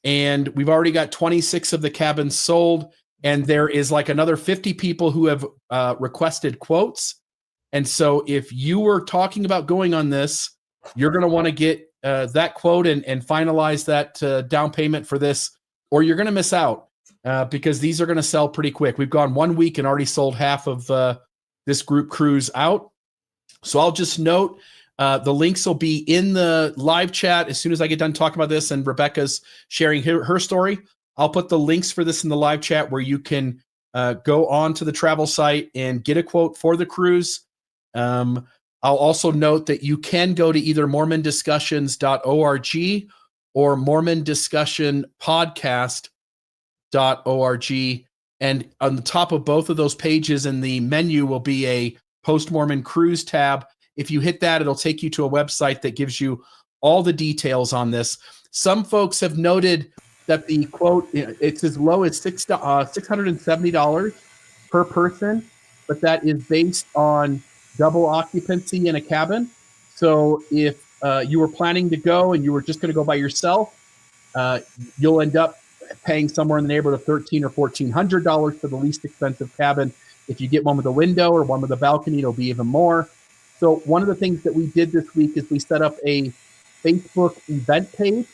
and we've already got 26 of the cabins sold, and there is like another 50 people who have requested quotes. And so if you were talking about going on this, you're going to want to get that quote and finalize that down payment for this, or you're going to miss out because these are going to sell pretty quick. We've gone 1 week and already sold half of this group cruise out. So I'll just note the links will be in the live chat as soon as I get done talking about this and Rebecca's sharing her story. I'll put the links for this in the live chat where you can go on to the travel site and get a quote for the cruise. I'll also note that you can go to either mormondiscussions.org or mormondiscussionpodcast.org. And on the top of both of those pages in the menu will be a Post-Mormon Cruise tab. If you hit that, it'll take you to a website that gives you all the details on this. Some folks have noted that the quote, it's as low as $670 per person, but that is based on double occupancy in a cabin. So if you were planning to go and you were just going to go by yourself, you'll end up paying somewhere in the neighborhood of $1,300 or $1,400 for the least expensive cabin. If you get one with a window or one with a balcony, it'll be even more. So one of the things that we did this week is we set up a Facebook event page,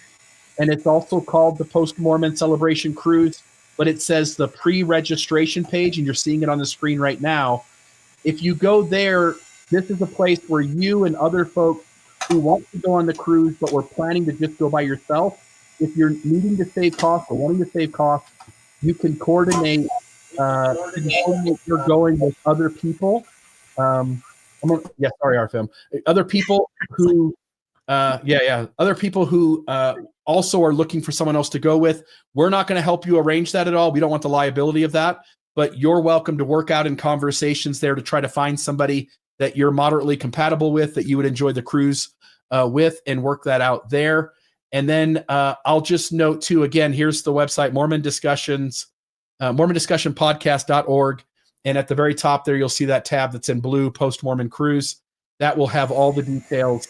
and it's also called the Post-Mormon Celebration Cruise, but it says the pre-registration page, and you're seeing it on the screen right now. If you go there, this is a place where you and other folks who want to go on the cruise but were planning to just go by yourself, if you're needing to save costs or wanting to save costs, you can coordinate you're going with other people. Sorry, RFM. Other people who, other people who also are looking for someone else to go with. We're not going to help you arrange that at all. We don't want the liability of that, but you're welcome to work out in conversations there to try to find somebody that you're moderately compatible with, that you would enjoy the cruise with, and work that out there. And then I'll just note too, again, here's the website, Mormon Discussions, mormondiscussionpodcast.org. And at the very top there, you'll see that tab that's in blue, Post-Mormon Cruise. That will have all the details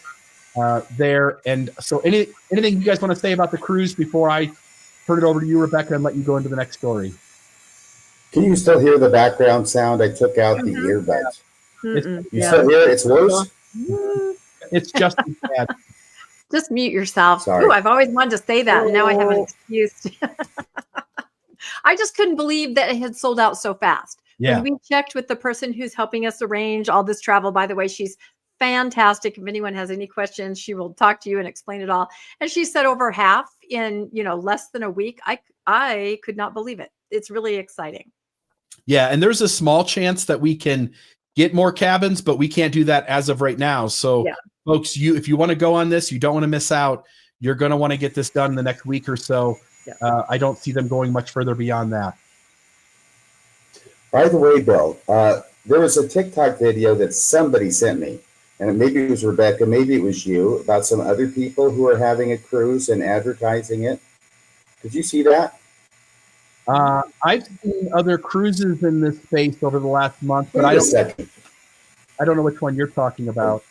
there. And so anything you guys want to say about the cruise before I turn it over to you, Rebecca, and let you go into the next story? Can you still hear the background sound? I took out the earbuds. You still hear it? It's worse? It's just bad. Just mute yourself. Sorry. Ooh, I've always wanted to say that, and now I have an excuse. I just couldn't believe that it had sold out so fast. Yeah. When we checked with the person who's helping us arrange all this travel, by the way, she's fantastic. If anyone has any questions, she will talk to you and explain it all. And she said over half in, less than a week. I could not believe it. It's really exciting. Yeah. And there's a small chance that we can get more cabins, but we can't do that as of right now. So folks, if you want to go on this, you don't want to miss out. You're going to want to get this done in the next week or so. Yeah. I don't see them going much further beyond that. By the way, Bill, there was a TikTok video that somebody sent me and maybe it was Rebecca, maybe it was you, about some other people who are having a cruise and advertising it. Did you see that? I've seen other cruises in this space over the last month, but Wait I a second. don't know which one you're talking about.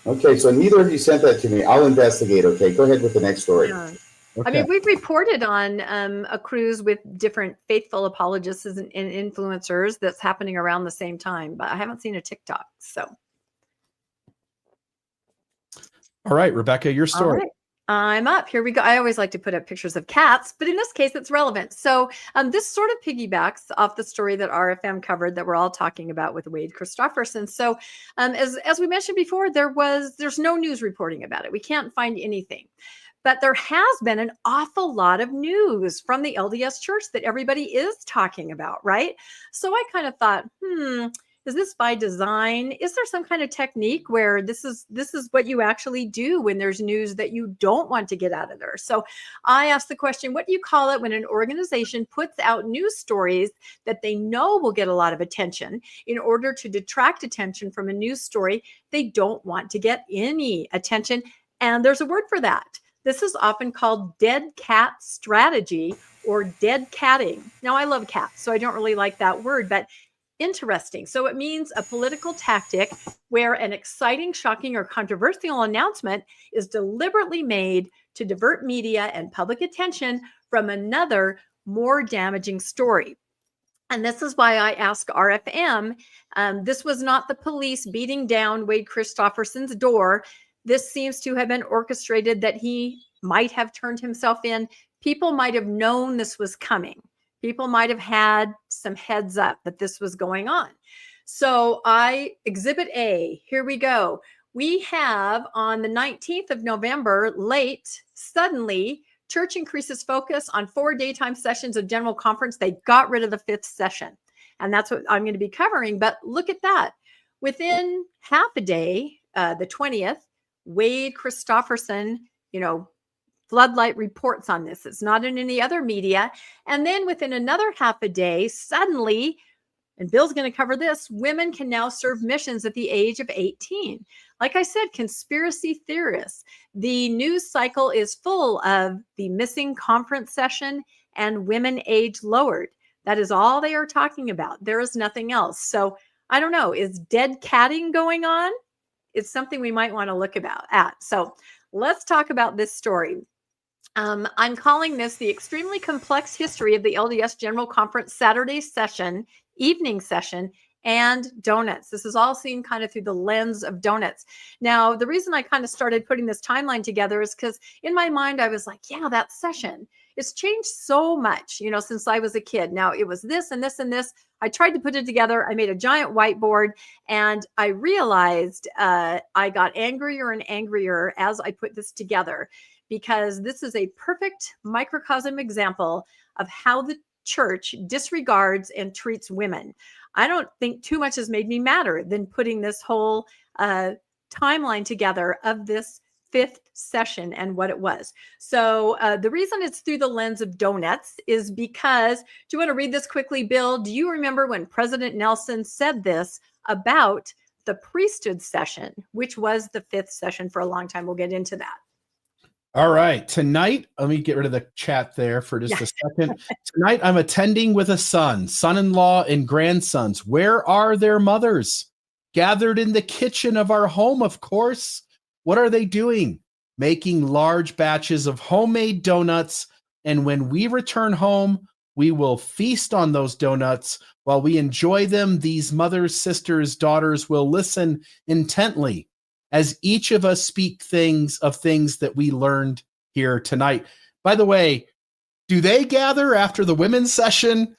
Okay, so neither of you sent that to me. I'll investigate. Okay, go ahead with the next story. Yeah. Okay. I mean, we've reported on a cruise with different faithful apologists and influencers that's happening around the same time, but I haven't seen a TikTok. So, All right, Rebecca, your story. all right, I'm up. Here we go. I always like to put up pictures of cats, but in this case, it's relevant. So, this sort of piggybacks off the story that RFM covered that we're all talking about with Wade Christofferson. So, as we mentioned before, there's no news reporting about it. We can't find anything. But there has been an awful lot of news from the LDS church that everybody is talking about, right? So I kind of thought, is this by design? Is there some kind of technique where this is what you actually do when there's news that you don't want to get out of there? So I asked the question, what do you call it when an organization puts out news stories that they know will get a lot of attention in order to detract attention from a news story they don't want to get any attention? And there's a word for that. This is often called dead cat strategy or dead catting. Now, I love cats, so I don't really like that word, but interesting. So it means a political tactic where an exciting, shocking, or controversial announcement is deliberately made to divert media and public attention from another, more damaging story. And this is why I asked RFM. This was not the police beating down Wade Christofferson's door. This seems to have been orchestrated that he might have turned himself in. People might have known this was coming. People might have had some heads up that this was going on. So Exhibit A, here we go. We have on the 19th of November, suddenly, church increases focus on 4 daytime sessions of general conference. They got rid of the 5th session. And that's what I'm going to be covering. But look at that. Within half a day, the 20th, Wade Christofferson, Floodlight reports on this. It's not in any other media. And then within another half a day, suddenly, and Bill's going to cover this, women can now serve missions at the age of 18. Like I said, conspiracy theorists. The news cycle is full of the missing conference session and women age lowered. That is all they are talking about. There is nothing else. So I don't know. Is dead catting going on? It's something we might want to look at. So let's talk about this story. I'm calling this the extremely complex history of the LDS General Conference Saturday session, evening session, and donuts. This is all seen kind of through the lens of donuts. Now, the reason I kind of started putting this timeline together is because in my mind, I was like, yeah, that session. It's changed so much, since I was a kid. Now, it was this and this and this. I tried to put it together. I made a giant whiteboard, and I realized I got angrier and angrier as I put this together, because this is a perfect microcosm example of how the church disregards and treats women. I don't think too much has made me madder than putting this whole timeline together of this 5th session and what it was. So the reason it's through the lens of donuts is because, do you want to read this quickly, Bill? Do you remember when President Nelson said this about the priesthood session, which was the 5th session for a long time? We'll get into that. All right. Tonight, let me get rid of the chat there for just a second. Tonight, I'm attending with a son-in-law, and grandsons. Where are their mothers? Gathered in the kitchen of our home, of course. What are they doing? Making large batches of homemade donuts. And when we return home, we will feast on those donuts. While we enjoy them, these mothers, sisters, daughters will listen intently as each of us speak things that we learned here tonight. By the way, do they gather after the women's session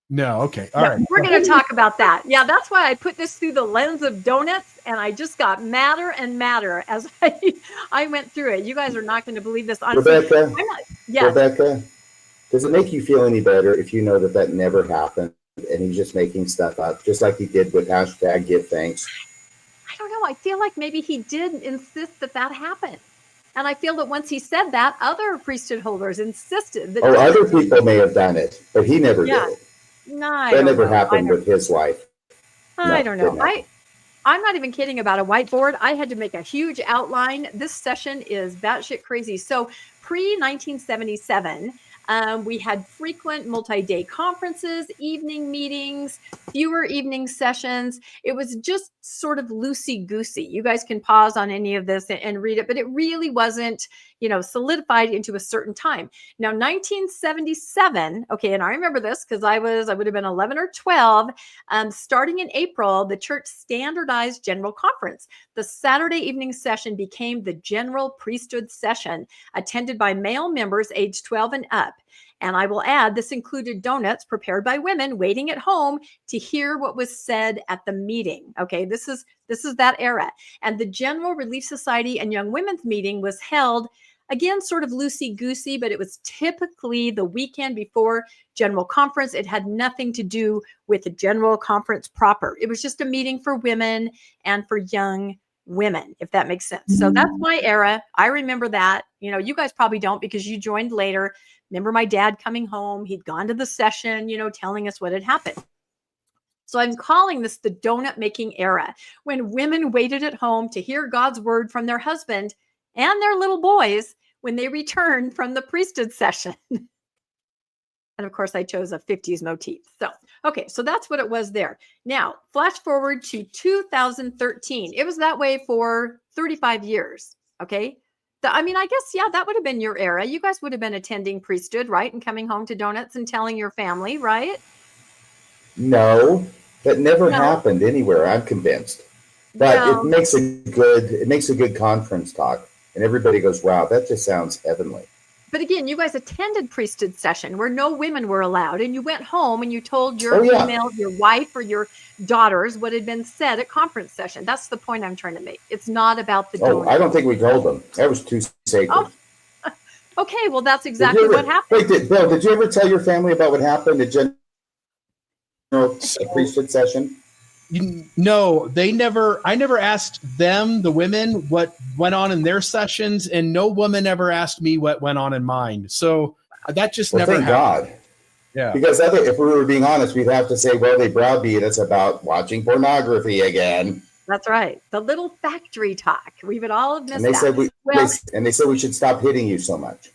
no, okay. All right. We're going to talk about that. Yeah, that's why I put this through the lens of donuts, and I just got madder and madder as I went through it. You guys are not going to believe this. Rebecca, does it make you feel any better if you know that never happened and he's just making stuff up, just like he did with #GiveThanks? I don't know. I feel like maybe he did insist that happened. And I feel that once he said that, other priesthood holders insisted that. Oh, other people may have done it, but he never did. No, that never happened with his wife. I No, don't know. didn't happen. I'm not even kidding about a whiteboard. I had to make a huge outline. This session is batshit crazy. So pre-1977, we had frequent multi-day conferences, evening meetings, fewer evening sessions. It was just sort of loosey-goosey. You guys can pause on any of this and read it, but it really wasn't, solidified into a certain time. Now, 1977, okay, and I remember this because I would have been 11 or 12. Starting in April, the church standardized general conference. The Saturday evening session became the general priesthood session, attended by male members aged 12 and up. And I will add, this included donuts prepared by women waiting at home to hear what was said at the meeting. Okay, this is that era. And the General Relief Society and Young Women's meeting was held, again, sort of loosey-goosey, but it was typically the weekend before General Conference. It had nothing to do with the General Conference proper. It was just a meeting for women and for young women, if that makes sense. So that's my era. I remember that. You guys probably don't because you joined later. Remember my dad coming home. He'd gone to the session, telling us what had happened. So I'm calling this the donut making era, when women waited at home to hear God's word from their husband and their little boys when they returned from the priesthood session. And of course, I chose a 50s motif. So, okay, so that's what it was there. Now, flash forward to 2013. It was that way for 35 years, okay? I guess, yeah, that would have been your era. You guys would have been attending priesthood, right? And coming home to donuts and telling your family, right? No, that never happened anywhere, I'm convinced. But it makes a good conference talk. And everybody goes, wow, that just sounds heavenly. But again, you guys attended priesthood session where no women were allowed, and you went home and you told your female, your wife or your daughters what had been said at conference session. That's the point I'm trying to make. It's not about the donut. I don't think we told them. That was too sacred. Oh. Okay, well, that's exactly what happened. Wait, Bill, did you ever tell your family about what happened at general priesthood session? No, I never asked them, the women, what went on in their sessions, and no woman ever asked me what went on in mine. So that just never thank happened. God. Yeah. Because if we were being honest, we'd have to say, well, they browbeat us about watching pornography again. That's right. The little factory talk. We would all have missed and they said we should stop hitting you so much.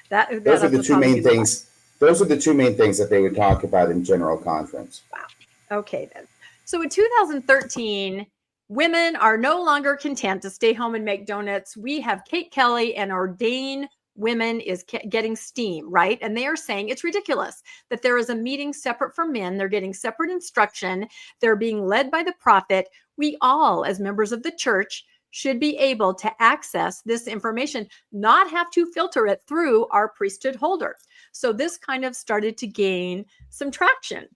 Those are the two main things. Those are the two main things that they would talk about in general conference. Wow. Okay, then. So in 2013, women are no longer content to stay home and make donuts. We have Kate Kelly and ordain women is getting steam, right? And they are saying it's ridiculous that there is a meeting separate from men. They're getting separate instruction. They're being led by the prophet. We all, as members of the church, should be able to access this information, not have to filter it through our priesthood holder. So this kind of started to gain some traction.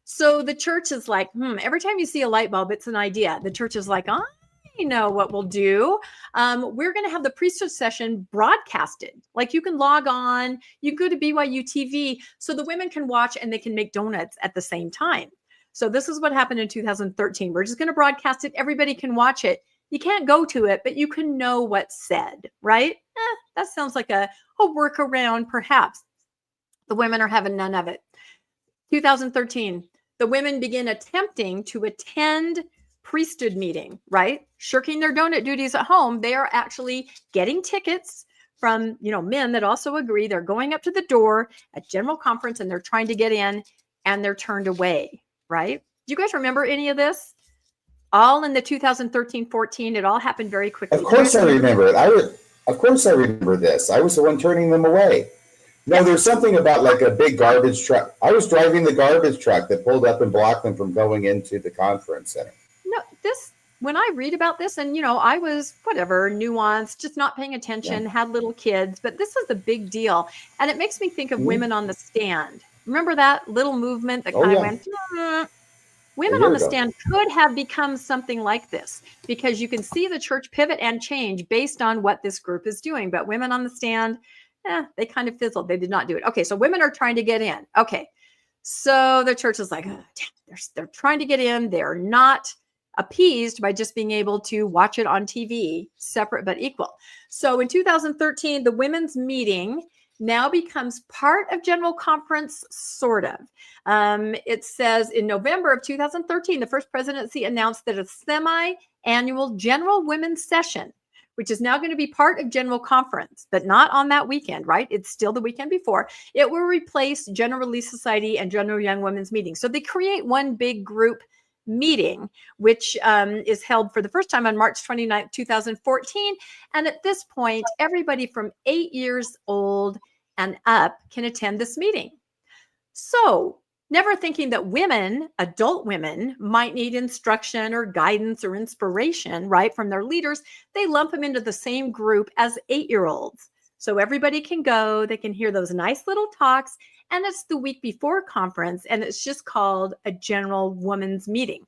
So the church is like, every time you see a light bulb, it's an idea. The church is like, I know what we'll do. We're going to have the priesthood session broadcasted. Like you can log on, you go to BYU TV so the women can watch and they can make donuts at the same time. So this is what happened in 2013. We're just going to broadcast it. Everybody can watch it. You can't go to it, but you can know what's said, right? That sounds like a workaround, perhaps. The women are having none of it. 2013, the women begin attempting to attend priesthood meeting, right? Shirking their donut duties at home. They are actually getting tickets from, men that also agree. They're going up to the door at general conference and they're trying to get in and they're turned away, right? Do you guys remember any of this? All in the 2013-14, it all happened very quickly. Of course I remember it. Of course I remember this. I was the one turning them away. No, there's something about like a big garbage truck. I was driving the garbage truck that pulled up and blocked them from going into the conference center. No, when I read about this, and I was nuanced, just not paying attention, had little kids, but this is a big deal. And it makes me think of Women on the Stand. Remember that little movement that kind of went, Women on the Stand could have become something like this, because you can see the church pivot and change based on what this group is doing. But Women on the Stand, they kind of fizzled. They did not do it. Okay, so women are trying to get in. Okay, so the church is like, they're trying to get in. They're not appeased by just being able to watch it on TV, separate but equal. So in 2013, the women's meeting now becomes part of General Conference, sort of. It says in November of 2013, the First Presidency announced that a semi-annual General Women's Session, which is now going to be part of General Conference, but not on that weekend, right? It's still the weekend before. It will replace General Relief Society and General Young Women's Meeting. So they create one big group meeting, which is held for the first time on March 29th, 2014. And at this point, everybody from 8 years old and up can attend this meeting. So never thinking that women, adult women, might need instruction or guidance or inspiration, right, from their leaders, they lump them into the same group as 8-year-olds. So everybody can go, they can hear those nice little talks, and it's the week before conference, and it's just called a General Women's Meeting.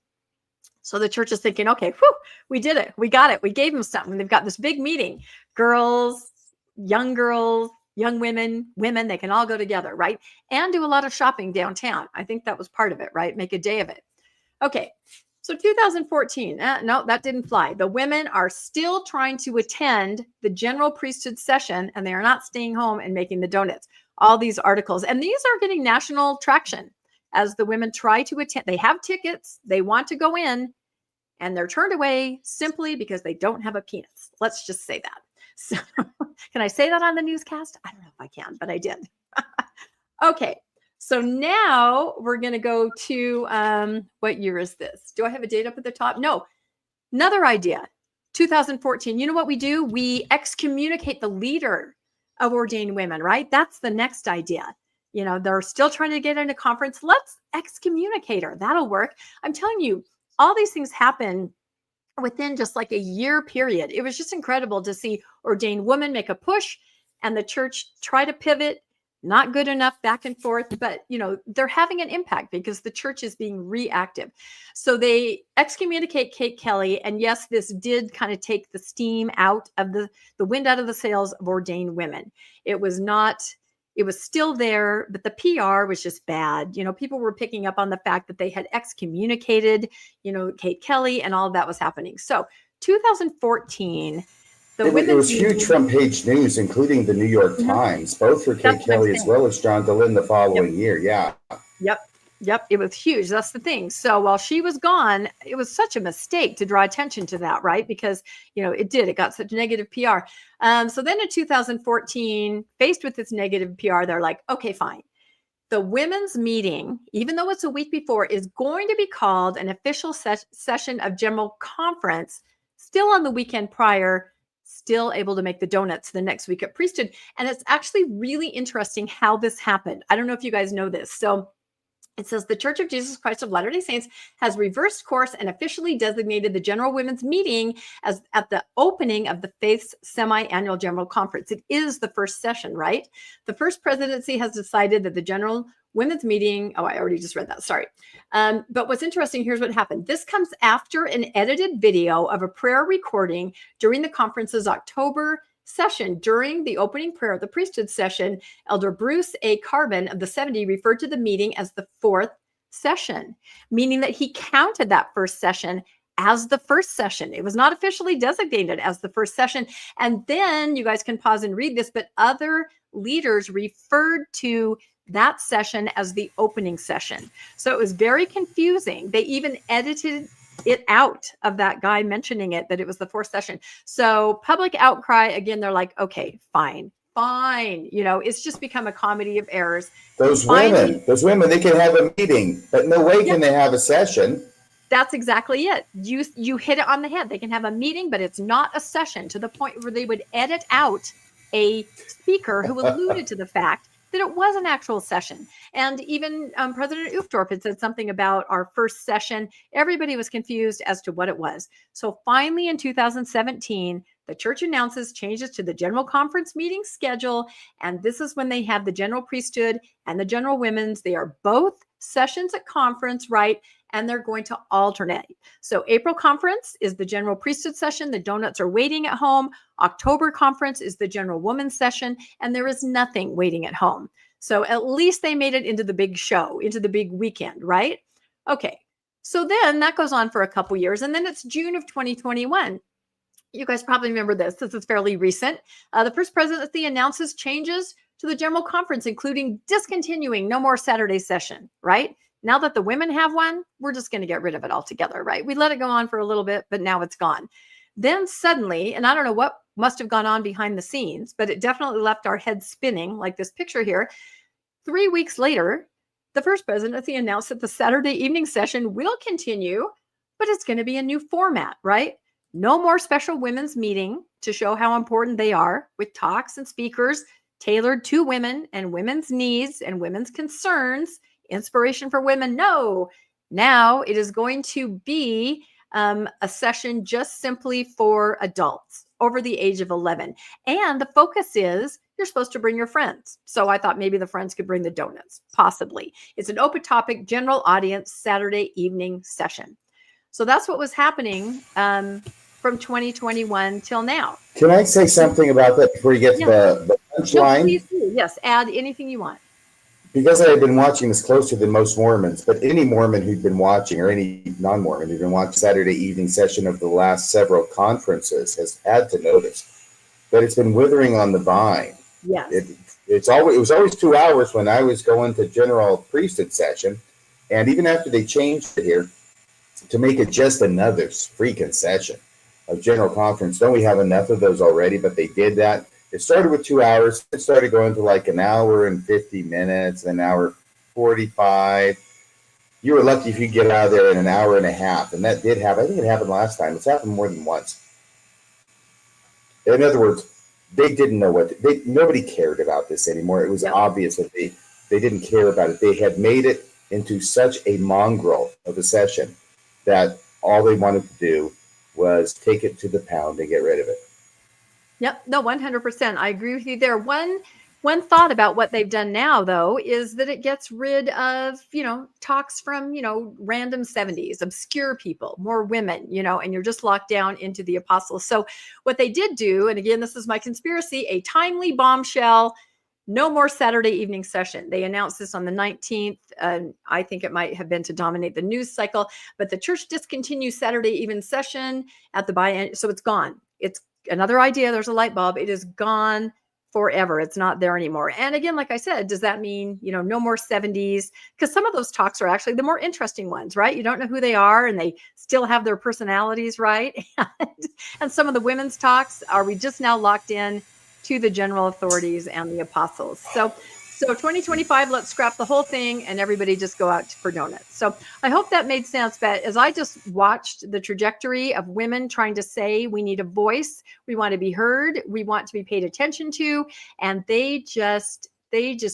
So the church is thinking, okay, whew, we did it. We got it. We gave them something. They've got this big meeting. Girls, young women, they can all go together, right? And do a lot of shopping downtown. I think that was part of it, right? Make a day of it. Okay, so 2014, no, that didn't fly. The women are still trying to attend the general priesthood session, and they are not staying home and making the donuts. All these articles, and these are getting national traction as the women try to attend. They have tickets, they want to go in, and they're turned away simply because they don't have a penis. Let's just say that. So, can I say that on the newscast? I don't know if I can, but I did. Okay, so now we're going to go to, what year is this? Do I have a date up at the top? No, another idea, 2014. You know what we do? We excommunicate the leader of ordained women, right? That's the next idea. You know, they're still trying to get into conference. Let's excommunicate her. That'll work. I'm telling you, all these things happen within just like a year period. It was just incredible to see ordained women make a push and the church try to pivot. Not good enough, back and forth, but you know, they're having an impact because the church is being reactive. So they excommunicate Kate Kelly. And yes, this did kind of take the steam out of the wind out of the sails of ordained women. It was still there, but the PR was just bad. You know, people were picking up on the fact that they had excommunicated, you know, Kate Kelly, and all of that was happening. So 2014, it was huge front page news, including the New York Times, both for Kate Kelly as well as John Dehlin the following year. Yeah. Yep. It was huge. That's the thing. So while she was gone, it was such a mistake to draw attention to that, right? Because, you know, it got such negative PR. So then in 2014, faced with this negative PR, they're like, okay, fine. The women's meeting, even though it's a week before, is going to be called an official session of General Conference, still on the weekend prior, still able to make the donuts the next week at priesthood. And it's actually really interesting how this happened. I don't know if you guys know this. So it says the Church of Jesus Christ of Latter-day Saints has reversed course and officially designated the General Women's Meeting as at the opening of the Faith's semi-annual General Conference. It is the first session, right? The First Presidency has decided that the General Women's Meeting, I already just read that, sorry. But what's interesting, here's what happened. This comes after an edited video of a prayer recording during the conference's October session. During the opening prayer of the priesthood session, Elder Bruce A. Carbon of the 70 referred to the meeting as the fourth session, meaning that he counted that first session as the first session. It was not officially designated as the first session. And then you guys can pause and read this, but other leaders referred to that session as the opening session. So it was very confusing. They even edited it out of that guy mentioning it, that it was the fourth session. So public outcry, again, they're like, okay, fine. You know, it's just become a comedy of errors. Those women, they can have a meeting, but no way can they have a session. That's exactly it. You hit it on the head. They can have a meeting, but it's not a session, to the point where they would edit out a speaker who alluded to the fact that it was an actual session. And even President Uchtdorf had said something about our first session. Everybody was confused as to what it was. So finally in 2017, the church announces changes to the General Conference meeting schedule. And this is when they have the General Priesthood and the General Women's. They are both sessions at conference, right? And they're going to alternate. So April conference is the General Priesthood session. The donuts are waiting at home. October conference is the General Women's session. And there is nothing waiting at home. So at least they made it into the big show, into the big weekend, right? Okay. So then that goes on for a couple years. And then it's June of 2021. You guys probably remember this. This is fairly recent. The First Presidency announces changes to to the general conference, including discontinuing no more Saturday session, right? Now that the women have one, we're just going to get rid of it altogether, right? We let it go on for a little bit, but now it's gone. Then suddenly, and I don't know what must have gone on behind the scenes, but it definitely left our heads spinning, like this picture here. 3 weeks later, the First Presidency announced that the Saturday evening session will continue, but it's going to be a new format, right? No more special women's meeting to show how important they are, with talks and speakers tailored to women and women's needs and women's concerns. Inspiration for women. No, now it is going to be a session just simply for adults over the age of 11. And the focus is you're supposed to bring your friends. So I thought maybe the friends could bring the donuts, possibly. It's an open topic, general audience, Saturday evening session. So that's what was happening from 2021 till now. Can I say something about that before you get to the punchline? No, please do. Yes, add anything you want. Because I had been watching this closer than most Mormons, but any Mormon who'd been watching, or any non-Mormon who'd been watching Saturday evening session of the last several conferences has had to notice that it's been withering on the vine. Yes. It was always 2 hours when I was going to general priesthood session, and even after they changed it here to make it just another freaking session of general conference, don't we have enough of those already? But they did that. It started with 2 hours. It started going to like an hour and 50 minutes, an hour 45. You were lucky if you get out of there in an hour and a half. And that did happen. I think it happened last time. It's happened more than once. In other words, they didn't know nobody cared about this anymore. It was obvious that they didn't care about it. They had made it into such a mongrel of a session that all they wanted to do was take it to the pound and get rid of it. Yep. No, 100%. I agree with you there. One thought about what they've done now, though, is that it gets rid of, talks from, random 70s, obscure people, more women, and you're just locked down into the apostles. So what they did do, and again, this is my conspiracy, a timely bombshell, no more Saturday evening session. They announced this on the 19th. I think it might have been to dominate the news cycle, but the church discontinued Saturday evening session at the buy-in. So it's gone. It's another idea. There's a light bulb. It is gone forever. It's not there anymore. And again, like I said, does that mean, no more 70s? Because some of those talks are actually the more interesting ones, right? You don't know who they are and they still have their personalities, right? And some of the women's talks, are we just now locked in to the general authorities and the apostles? So 2025, let's scrap the whole thing and everybody just go out for donuts. So I hope that made sense. But as I just watched the trajectory of women trying to say we need a voice, we want to be heard, we want to be paid attention to, and they just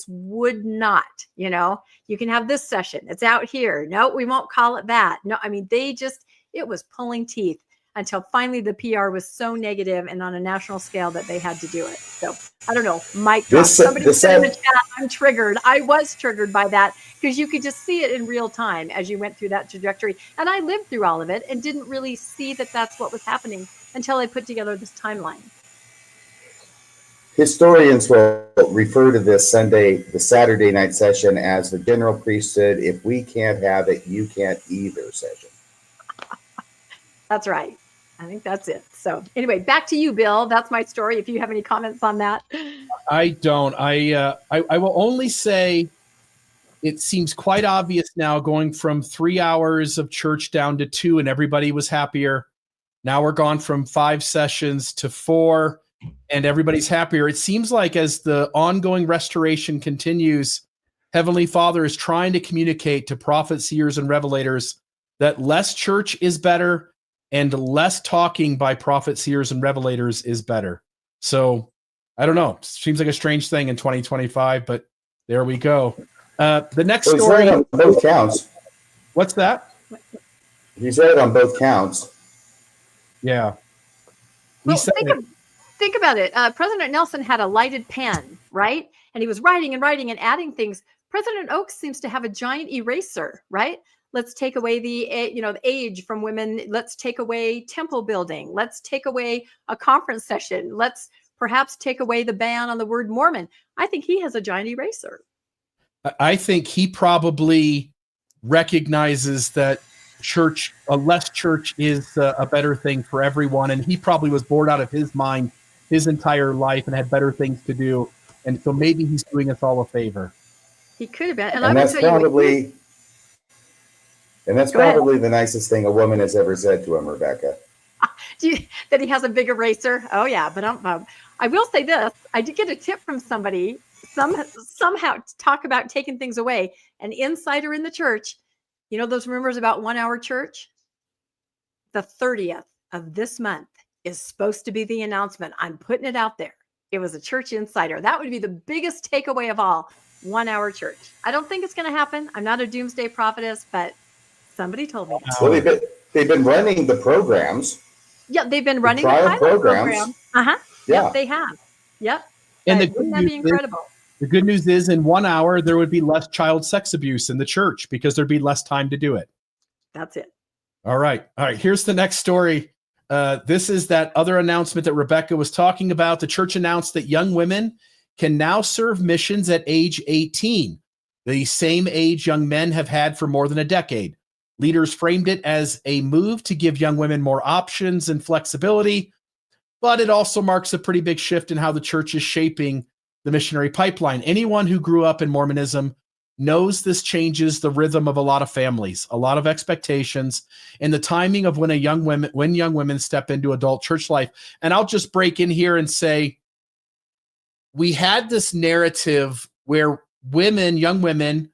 would not, you can have this session. It's out here. No, we won't call it that. No, I mean, it was pulling teeth until finally the PR was so negative and on a national scale that they had to do it. So I don't know, Mike, somebody said in the chat, I'm triggered. I was triggered by that because you could just see it in real time as you went through that trajectory. And I lived through all of it and didn't really see that that's what was happening until I put together this timeline. Historians will refer to the Saturday night session as the general priesthood. If we can't have it, you can't either session. That's right. I think that's it. So anyway, back to you, Bill. That's my story. If you have any comments on that. I don't. I will only say it seems quite obvious now, going from 3 hours of church down to 2 and everybody was happier. Now we're gone from 5 sessions to 4 and everybody's happier. It seems like as the ongoing restoration continues, Heavenly Father is trying to communicate to prophets, seers, and revelators that less church is better and less talking by prophets, seers, and revelators is better. So I don't know. Seems like a strange thing in 2025, but there we go. The next story. On both counts. What's that? He's right on both counts. Yeah. Well, think about it. President Nelson had a lighted pen, right? And he was writing and writing and adding things. President Oaks seems to have a giant eraser, right? Let's take away the age from women. Let's take away temple building. Let's take away a conference session. Let's perhaps take away the ban on the word Mormon. I think he has a giant eraser. I think he probably recognizes that less church is a better thing for everyone. And he probably was bored out of his mind his entire life and had better things to do. And so maybe he's doing us all a favor. He could have been. And that's probably the nicest thing a woman has ever said to him, Rebecca. That he has a big eraser. Oh yeah, but I will say this: I did get a tip from somebody somehow to talk about taking things away. An insider in the church. You know those rumors about 1 hour church? The 30th of this month is supposed to be the announcement. I'm putting it out there. It was a church insider. That would be the biggest takeaway of all. 1 hour church. I don't think it's going to happen. I'm not a doomsday prophetess, but somebody told me that. Well, they've been running the programs. Yeah, they've been running the pilot program. Yeah, yep, they have. Yep. And wouldn't that be incredible? The good news is in 1 hour, there would be less child sex abuse in the church because there'd be less time to do it. That's it. All right. Here's the next story. This is that other announcement that Rebecca was talking about. The church announced that young women can now serve missions at age 18, the same age young men have had for more than a decade. Leaders framed it as a move to give young women more options and flexibility, but it also marks a pretty big shift in how the church is shaping the missionary pipeline. Anyone who grew up in Mormonism knows this changes the rhythm of a lot of families, a lot of expectations, and the timing of when young women step into adult church life. And I'll just break in here and say, we had this narrative where young women,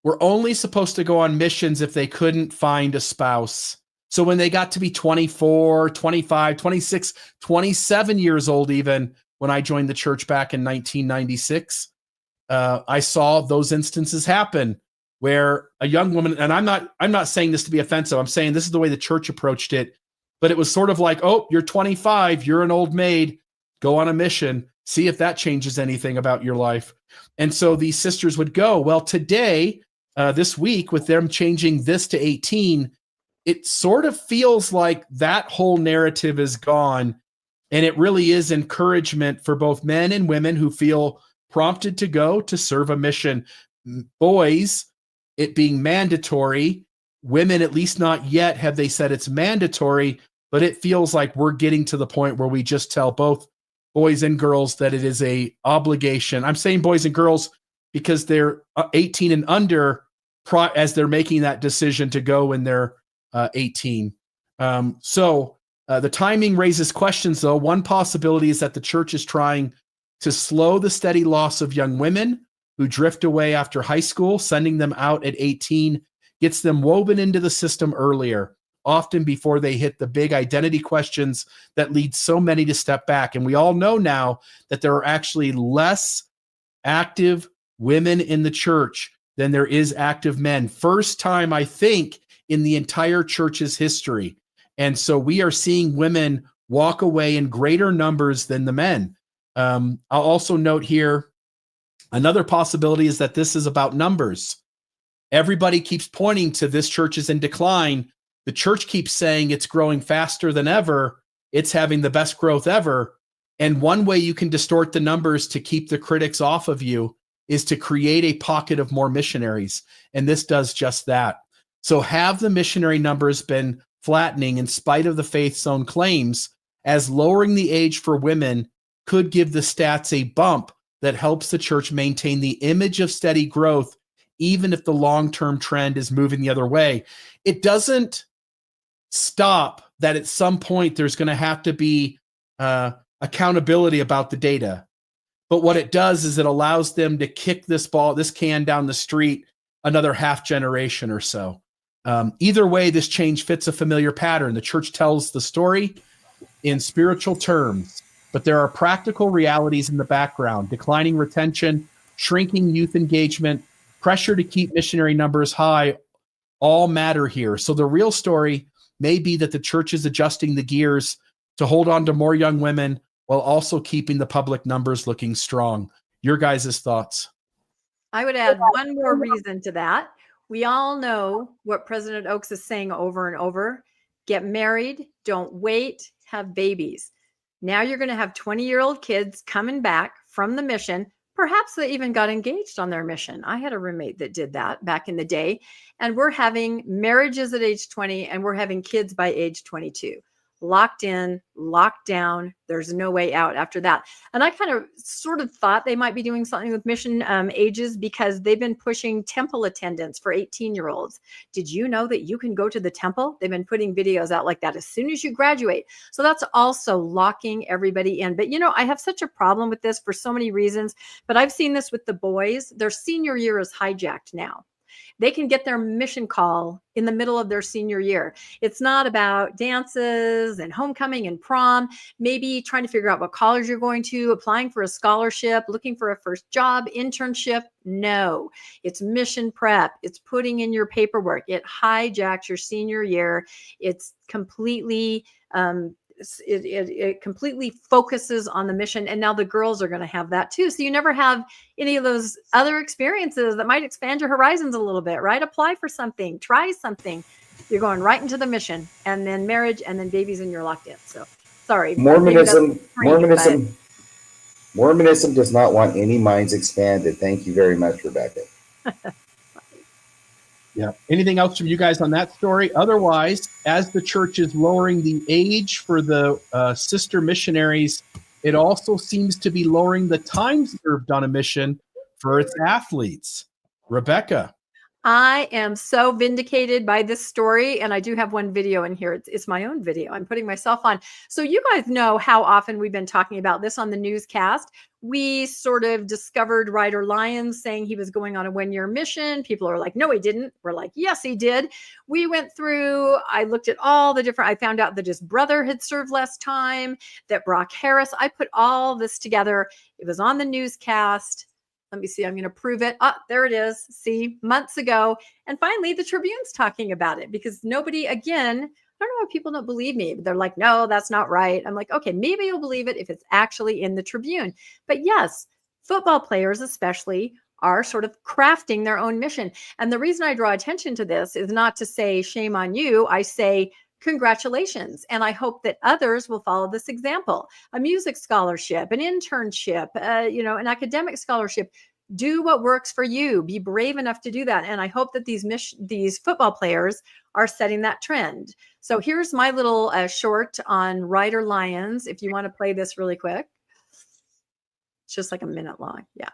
were only supposed to go on missions if they couldn't find a spouse. So when they got to be 24, 25, 26, 27 years old, even when I joined the church back in 1996, I saw those instances happen where a young woman, and I'm not saying this to be offensive. I'm saying this is the way the church approached it, but it was sort of like, oh, you're 25, you're an old maid, go on a mission, see if that changes anything about your life. And so these sisters would go. Well, today, this week, with them changing this to 18, it sort of feels like that whole narrative is gone. And it really is encouragement for both men and women who feel prompted to go to serve a mission. Boys, it being mandatory. Women, at least not yet, have they said it's mandatory, but it feels like we're getting to the point where we just tell both boys and girls that it is a obligation. I'm saying boys and girls because they're 18 and under as they're making that decision to go when they're 18. So the timing raises questions, though. One possibility is that the church is trying to slow the steady loss of young women who drift away after high school. Sending them out at 18 gets them woven into the system earlier, often before they hit the big identity questions that lead so many to step back. And we all know now that there are actually less active women in the church than there is active men. First time, I think, in the entire church's history. And so we are seeing women walk away in greater numbers than the men. I'll also note here, another possibility is that this is about numbers. Everybody keeps pointing to this church is in decline. The church keeps saying it's growing faster than ever. It's having the best growth ever. And one way you can distort the numbers to keep the critics off of you is to create a pocket of more missionaries. And this does just that. So have the missionary numbers been flattening in spite of the faith's own claims, as lowering the age for women could give the stats a bump that helps the church maintain the image of steady growth, even if the long-term trend is moving the other way. It doesn't stop that at some point there's going to have to be accountability about the data. But what it does is it allows them to kick this can down the street another half generation or so. Either way, this change fits a familiar pattern. The church tells the story in spiritual terms, but there are practical realities in the background: declining retention, shrinking youth engagement, pressure to keep missionary numbers high, all matter here. So the real story may be that the church is adjusting the gears to hold on to more young women while also keeping the public numbers looking strong. Your guys' thoughts? I would add one more reason to that. We all know what President Oaks is saying over and over: get married, don't wait, have babies. Now you're going to have 20-year-old kids coming back from the mission. Perhaps they even got engaged on their mission. I had a roommate that did that back in the day. And we're having marriages at age 20 and we're having kids by age 22. locked in, locked down. There's no way out after that. And I kind of sort of thought they might be doing something with mission ages, because they've been pushing temple attendance for 18-year-olds. Did you know that you can go to the temple? They've been putting videos out like that as soon as you graduate. So that's also locking everybody in. But, you know, I have such a problem with this for so many reasons, but I've seen this with the boys. Their senior year is hijacked now. They can get their mission call in the middle of their senior year. It's not about dances and homecoming and prom, maybe trying to figure out what college you're going to, applying for a scholarship, looking for a first job, internship. No, it's mission prep. It's putting in your paperwork. It hijacks your senior year. It's completely, it completely focuses on the mission. And now the girls are going to have that too. So you never have any of those other experiences that might expand your horizons a little bit, right? Apply for something, try something. You're going right into the mission, and then marriage, and then babies, and you're locked in. So sorry. Mormonism does not want any minds expanded. Thank you very much, Rebecca. Yeah. Anything else from you guys on that story? Otherwise, as the church is lowering the age for the sister missionaries, it also seems to be lowering the time served on a mission for its athletes. Rebecca. I am so vindicated by this story, and I do have one video in here. It's my own video. I'm putting myself on. So you guys know how often we've been talking about this on the newscast. We sort of discovered Ryder Lyons saying he was going on a 1-year mission. People are like, no, he didn't. We're like, yes, he did. We went through, I looked at all the different, I found out that his brother had served less time, that Brock Harris, I put all this together. It was on the newscast. Let me see. I'm going to prove it. Ah, there it is. See, months ago. And finally, the Tribune's talking about it, because nobody, again, I don't know why people don't believe me. They're like, no, that's not right. I'm like, okay, maybe you'll believe it if it's actually in the Tribune. But yes, football players especially are sort of crafting their own mission. And the reason I draw attention to this is not to say shame on you. I say congratulations. And I hope that others will follow this example. A music scholarship, an internship, an academic scholarship. Do what works for you. Be brave enough to do that. And I hope that these football players are setting that trend. So here's my little short on Ryder Lyons. If you want to play this really quick. It's just like a minute long. Yeah.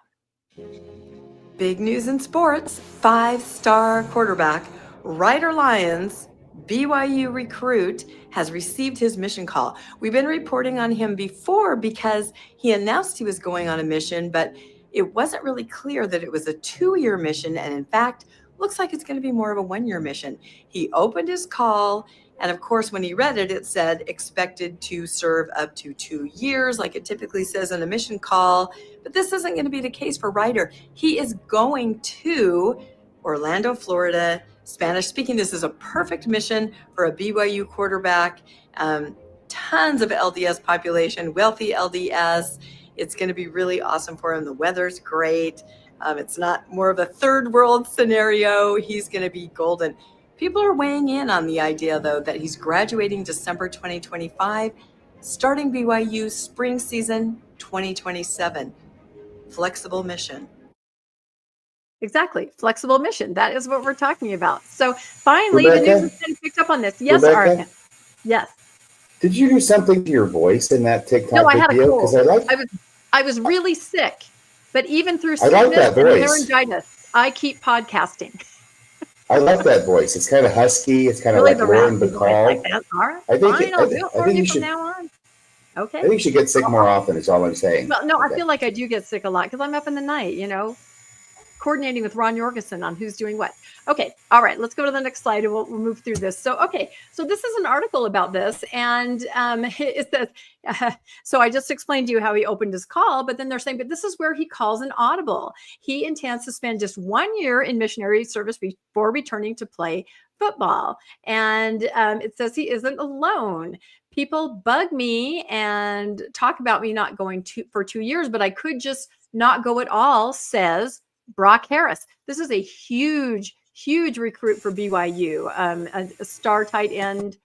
Big news in sports. 5-star quarterback Ryder Lyons, BYU recruit, has received his mission call. We've been reporting on him before because he announced he was going on a mission, but it wasn't really clear that it was a 2-year mission. And in fact, looks like it's going to be more of a 1-year mission. He opened his call, and of course, when he read it, it said expected to serve up to 2 years, like it typically says in a mission call. But this isn't going to be the case for Ryder. He is going to Orlando, Florida, Spanish speaking. This is a perfect mission for a BYU quarterback. Tons of LDS population, wealthy LDS. It's going to be really awesome for him. The weather's great. It's not more of a third world scenario. He's going to be golden. People are weighing in on the idea, though, that he's graduating December 2025, starting BYU spring season 2027. Flexible mission. Exactly. Flexible mission. That is what we're talking about. So finally, Rebecca? the news has been picked up on this. Yes, Rebecca? Arkin. Yes. Did you do something to your voice in that TikTok No, I had a video? cold. I was really sick, but even through I like that sickness and voice. laryngitis, I keep podcasting. I like that voice. It's kind of husky. It's kind of Really, like the Lauren raspy voice Bacall. like that. All right. I think Fine, I'll do it for you from now on. Okay. I think you should get sick more often, is all I'm saying. Well, no, Okay. I feel like I do get sick a lot because I'm up in the night, coordinating with Ron Jorgensen on who's doing what. Okay. All right. Let's go to the next slide and we'll move through this. So, okay. So this is an article about this. And it says, so I just explained to you how he opened his call, but then they're saying, but this is where he calls an audible. He intends to spend just 1 year in missionary service before returning to play football. And it says he isn't alone. People bug me and talk about me not going for 2 years, but I could just not go at all, says Brock Harris. This is a huge recruit for BYU, a star tight end.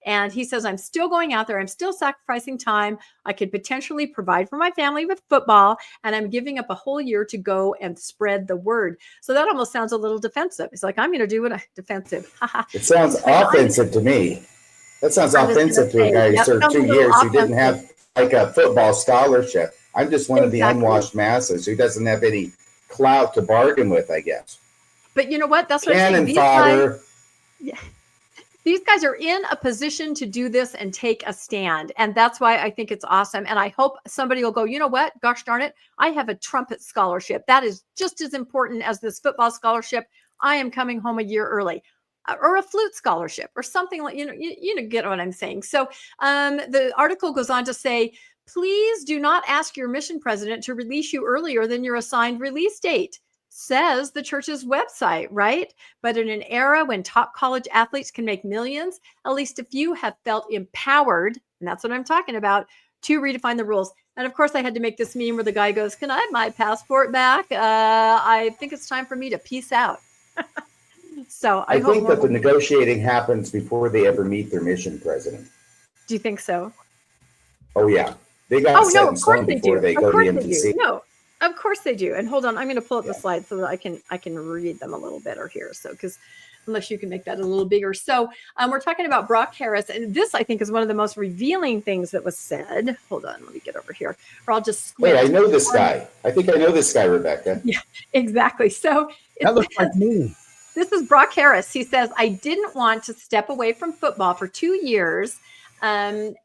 And he says, I'm still going out there. I'm still sacrificing time. I could potentially provide for my family with football, and I'm giving up a whole year to go and spread the word. So that almost sounds a little defensive. It's like, I'm going to do what defensive. It sounds offensive to me. That sounds I was gonna offensive to a say, guy who yep, served sounds a 2 little years who didn't offensive. have like a football scholarship. I'm just one of the Exactly. unwashed masses who doesn't have any clout to bargain with, I guess. But you know what? That's what I'm saying. Cannon fodder. These guys are in a position to do this and take a stand. And that's why I think it's awesome. And I hope somebody will go, you know what? Gosh darn it. I have a trumpet scholarship. That is just as important as this football scholarship. I am coming home a year early. Or a flute scholarship or something like, you get what I'm saying. So the article goes on to say, please do not ask your mission president to release you earlier than your assigned release date, says the church's website, right? But in an era when top college athletes can make millions, at least a few have felt empowered, and that's what I'm talking about, to redefine the rules. And of course, I had to make this meme where the guy goes, can I have my passport back? I think it's time for me to peace out. So I think that the negotiating happens before they ever meet their mission president. Do you think so? Oh, yeah. They got set in stone before they go to the MTC. No, of course they do. And hold on, I'm going to pull up the slides so that I can read them a little better here. So, because unless you can make that a little bigger. So we're talking about Brock Harris. And this, I think, is one of the most revealing things that was said. Hold on, let me get over here. Or I'll just squint. Wait, I know this guy. I think I know this guy, Rebecca. Yeah, exactly. So that looks like me. This is Brock Harris. He says, I didn't want to step away from football for 2 years and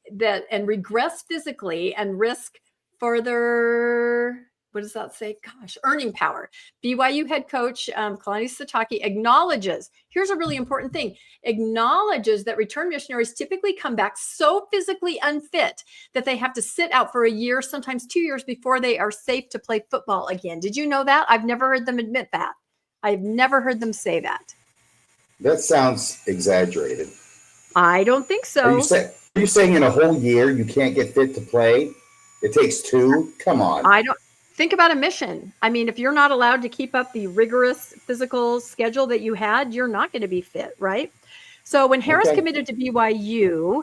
regress physically and risk further, what does that say? Gosh, earning power. BYU head coach Kalani Sitake acknowledges, here's a really important thing, acknowledges that return missionaries typically come back so physically unfit that they have to sit out for a year, sometimes 2 years before they are safe to play football again. Did you know that? I've never heard them admit that. I've never heard them say that. That sounds exaggerated. I don't think so. Are you saying in a whole year you can't get fit to play? It takes 2? Come on. I don't think about a mission. I mean, if you're not allowed to keep up the rigorous physical schedule that you had, you're not going to be fit, right? So when Harris committed to BYU,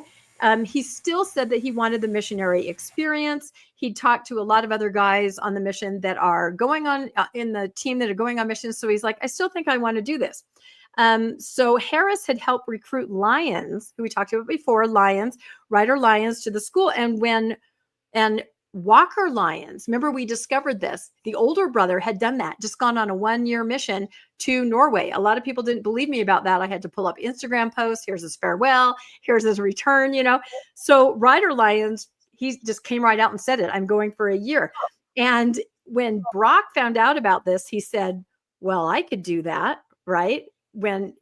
he still said that he wanted the missionary experience. He talked to a lot of other guys on the mission that are going on in the team that are going on missions. So he's like, I still think I want to do this. So Harris had helped recruit Lions, who we talked about before, Ryder Lions to the school. And Walker Lions, remember we discovered this, the older brother had done that, just gone on a 1-year mission to Norway. A lot of people didn't believe me about that. I had to pull up Instagram posts. Here's his farewell. Here's his return, So Ryder Lions, he just came right out and said it. I'm going for a year. And when Brock found out about this, he said, well, I could do that, right? When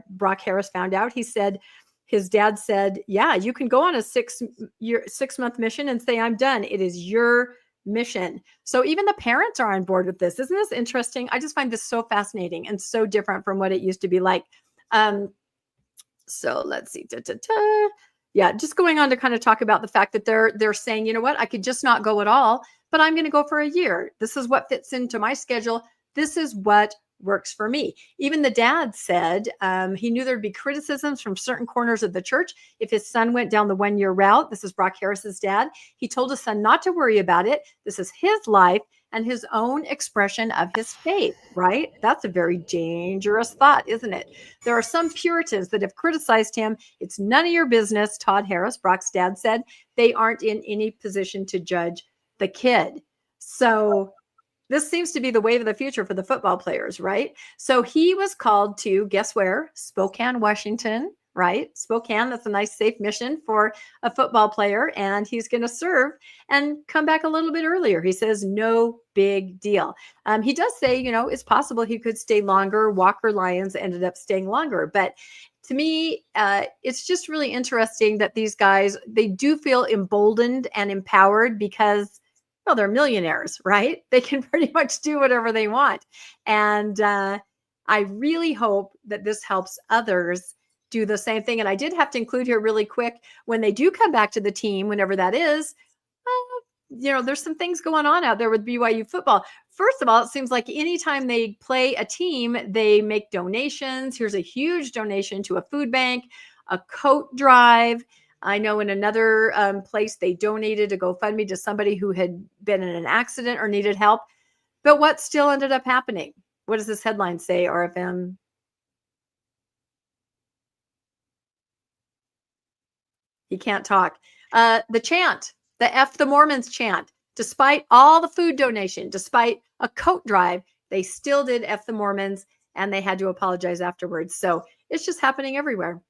Brock Harris found out, he said, his dad said, yeah, you can go on a 6-month mission and say, I'm done. It is your mission. So even the parents are on board with this. Isn't this interesting? I just find this so fascinating and so different from what it used to be like. So let's see. Yeah, just going on to kind of talk about the fact that they're saying, you know what, I could just not go at all, but I'm going to go for a year. This is what fits into my schedule. This is what works for me. Even the dad said he knew there'd be criticisms from certain corners of the church if his son went down the 1-year route. This is Brock Harris's dad. He told his son not to worry about it. This is his life and his own expression of his faith, right? That's a very dangerous thought, isn't it? There are some Puritans that have criticized him. It's none of your business, Todd Harris, Brock's dad said. They aren't in any position to judge the kid. So this seems to be the wave of the future for the football players, right? So he was called to, guess where? Spokane, Washington, right? Spokane, that's a nice, safe mission for a football player. And he's going to serve and come back a little bit earlier. He says, no big deal. He does say, it's possible he could stay longer. Walker Lions ended up staying longer. But to me, it's just really interesting that these guys, they do feel emboldened and empowered because they're millionaires, right? They can pretty much do whatever they want. And I really hope that this helps others do the same thing. And I did have to include here really quick, when they do come back to the team, whenever that is, there's some things going on out there with BYU football. First of all, it seems like anytime they play a team, they make donations. Here's a huge donation to a food bank, a coat drive. I know in another place, they donated a GoFundMe to somebody who had been in an accident or needed help. But what still ended up happening? What does this headline say, RFM? He can't talk. The chant, the F the Mormons chant, despite all the food donation, despite a coat drive, they still did F the Mormons, and they had to apologize afterwards. So it's just happening everywhere.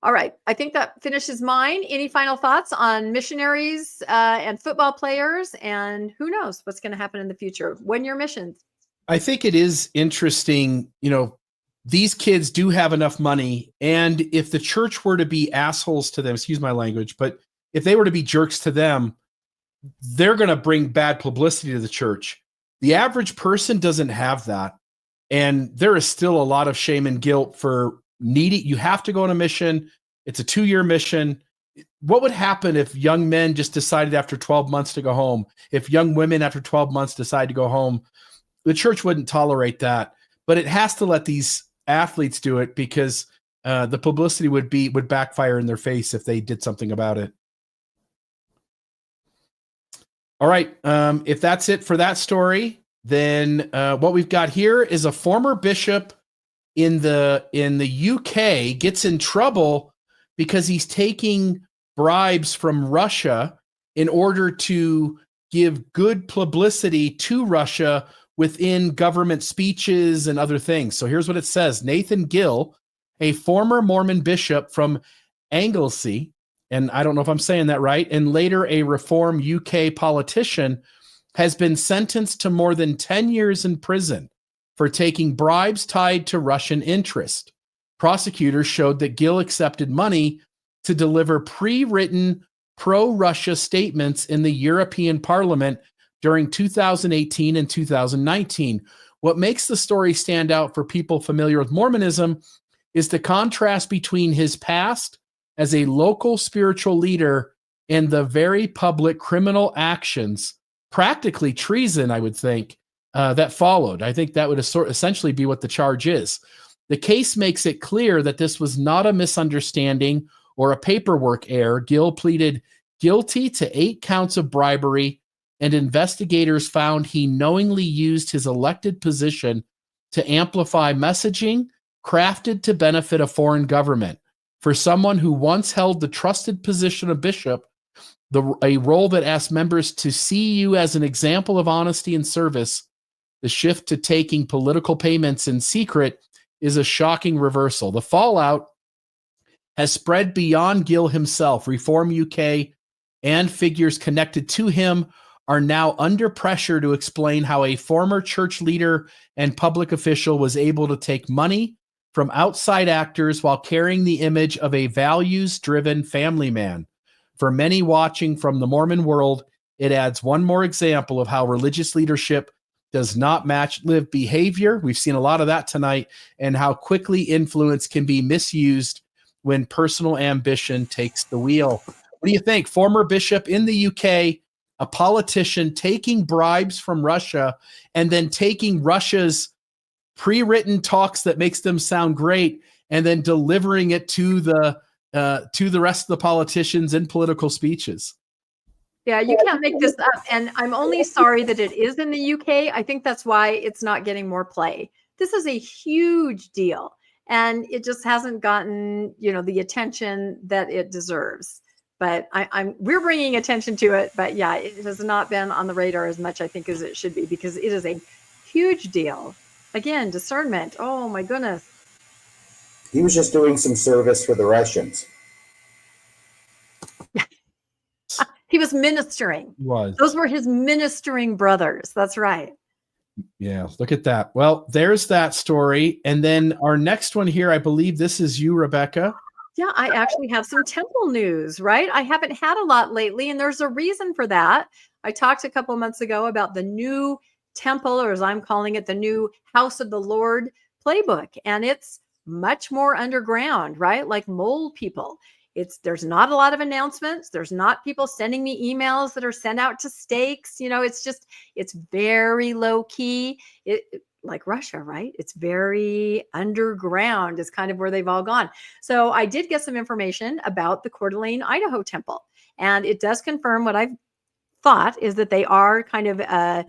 All right. I think that finishes mine. Any final thoughts on missionaries and football players? And who knows what's going to happen in the future? One-year missions. I think it is interesting, these kids do have enough money. And if the church were to be assholes to them, excuse my language, but if they were to be jerks to them, they're going to bring bad publicity to the church. The average person doesn't have that. And there is still a lot of shame and guilt for needing. You have to go on a mission. It's a 2-year mission. What would happen if young men just decided after 12 months to go home? If young women after 12 months decide to go home? The church wouldn't tolerate that, but it has to let these athletes do it because the publicity would backfire in their face if they did something about it. All right. If that's it for that story, then what we've got here is a former bishop in the UK gets in trouble because he's taking bribes from Russia in order to give good publicity to Russia within government speeches and other things. So here's what it says. Nathan Gill, a former Mormon bishop from Anglesey, and I don't know if I'm saying that right, and later a Reform UK politician, has been sentenced to more than 10 years in prison for taking bribes tied to Russian interest. Prosecutors showed that Gill accepted money to deliver pre-written pro-Russia statements in the European Parliament during 2018 and 2019. What makes the story stand out for people familiar with Mormonism is the contrast between his past as a local spiritual leader and the very public criminal actions, practically treason, I would think, that followed. I think that would essentially be what the charge is. The case makes it clear that this was not a misunderstanding or a paperwork error. Gill pleaded guilty to 8 counts of bribery, and investigators found he knowingly used his elected position to amplify messaging crafted to benefit a foreign government. For someone who once held the trusted position of bishop, a role that asked members to see you as an example of honesty and service, the shift to taking political payments in secret is a shocking reversal. The fallout has spread beyond Gill himself. Reform UK and figures connected to him are now under pressure to explain how a former church leader and public official was able to take money from outside actors while carrying the image of a values-driven family man. For many watching from the Mormon world, it adds one more example of how religious leadership does not match lived behavior. We've seen a lot of that tonight, and how quickly influence can be misused when personal ambition takes the wheel. What do you think? Former bishop in the UK, a politician taking bribes from Russia and then taking Russia's pre-written talks that makes them sound great and then delivering it to the rest of the politicians in political speeches. Yeah, you can't make this up. And I'm only sorry that it is in the UK. I think that's why it's not getting more play. This is a huge deal, and it just hasn't gotten, the attention that it deserves. But we're bringing attention to it. But yeah, it has not been on the radar as much, I think, as it should be, because it is a huge deal. Again, discernment. Oh my goodness. He was just doing some service for the Russians. He was ministering. He was. Those were his ministering brothers. That's right. Yeah, look at that. Well, there's that story. And then our next one here, I believe this is you, Rebecca. Yeah, I actually have some temple news, right? I haven't had a lot lately, and there's a reason for that. I talked a couple of months ago about the new temple, or as I'm calling it, the new House of the Lord playbook. And it's much more underground, right? Like mole people. There's not a lot of announcements. There's not people sending me emails that are sent out to stakes. It's very low key. Like Russia, right? It's very underground is kind of where they've all gone. So I did get some information about the Coeur d'Alene, Idaho temple. And it does confirm what I've thought is that they are kind of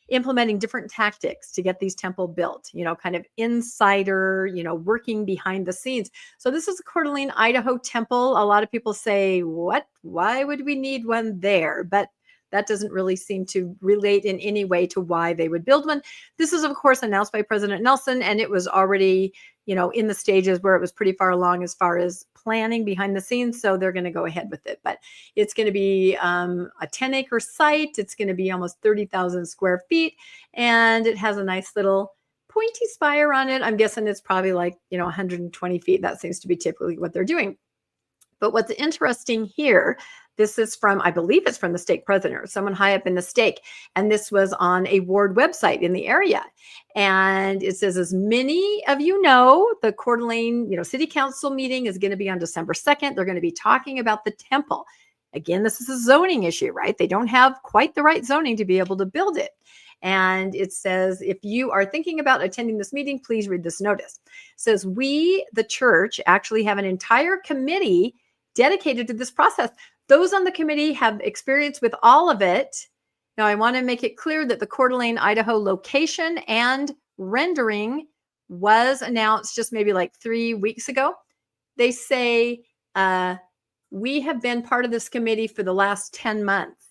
implementing different tactics to get these temple built, kind of insider, working behind the scenes. So this is a Coeur d'Alene, Idaho temple. A lot of people say, what? Why would we need one there? But that doesn't really seem to relate in any way to why they would build one. This is, of course, announced by President Nelson, and it was already, in the stages where it was pretty far along as far as planning behind the scenes. So they're going to go ahead with it. But it's going to be a 10-acre site. It's going to be almost 30,000 square feet. And it has a nice little pointy spire on it. I'm guessing it's probably like, 120 feet. That seems to be typically what they're doing. But what's interesting here, this is from, I believe it's from the stake president or someone high up in the stake. And this was on a ward website in the area. And it says, as many of you know, the Coeur d'Alene, city council meeting is going to be on December 2nd. They're going to be talking about the temple. Again, this is a zoning issue, right? They don't have quite the right zoning to be able to build it. And it says, if you are thinking about attending this meeting, please read this notice. It says, we, the church, actually have an entire committee dedicated to this process. Those on the committee have experience with all of it. Now, I want to make it clear that the Coeur d'Alene, Idaho location and rendering was announced just maybe like 3 weeks ago. They say, we have been part of this committee for the last 10 months.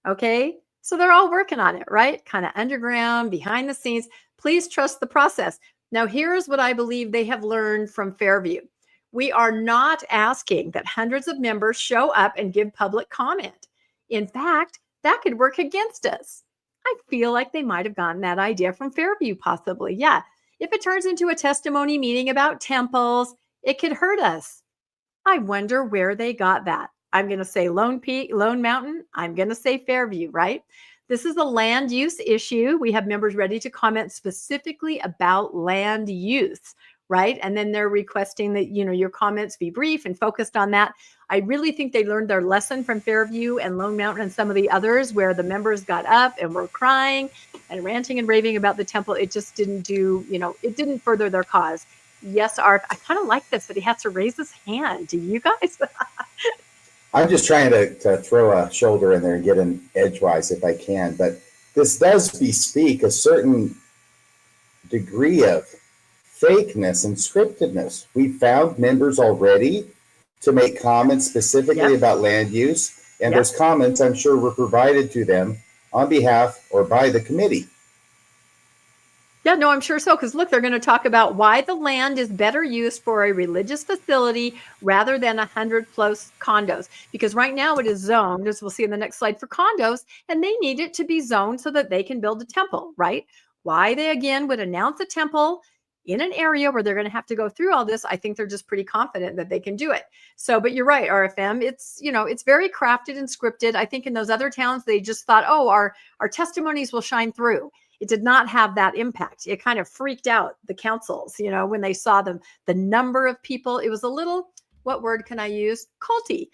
Okay. So they're all working on it, right? Kind of underground, behind the scenes. Please trust the process. Now, here's what I believe they have learned from Fairview. We are not asking that hundreds of members show up and give public comment. In fact, that could work against us. I feel like they might have gotten that idea from Fairview, possibly. Yeah. If it turns into a testimony meeting about temples, it could hurt us. I wonder where they got that. I'm going to say Lone Peak, Lone Mountain. I'm going to say Fairview, right? This is a land use issue. We have members ready to comment specifically about land use, right? And then they're requesting that, your comments be brief and focused on that. I really think they learned their lesson from Fairview and Lone Mountain and some of the others where the members got up and were crying and ranting and raving about the temple. It just didn't do, it didn't further their cause. Yes, Arf, I kind of like this, but he has to raise his hand. Do you guys? I'm just trying to throw a shoulder in there and get in edgewise if I can. But this does bespeak a certain degree of fakeness and scriptedness. We found members already to make comments specifically about land use. And those comments, I'm sure, were provided to them on behalf or by the committee. Yeah, no, I'm sure so. Because look, they're going to talk about why the land is better used for a religious facility rather than 100 plus condos. Because right now it is zoned, as we'll see in the next slide, for condos, and they need it to be zoned so that they can build a temple, right? Why they again would announce a temple in an area where they're going to have to go through all this, I think they're just pretty confident that they can do it. So, but you're right, RFM, it's, it's very crafted and scripted. I think in those other towns, they just thought, oh, our testimonies will shine through. It did not have that impact. It kind of freaked out the councils, when they saw the number of people. It was a little, what word can I use? Culty.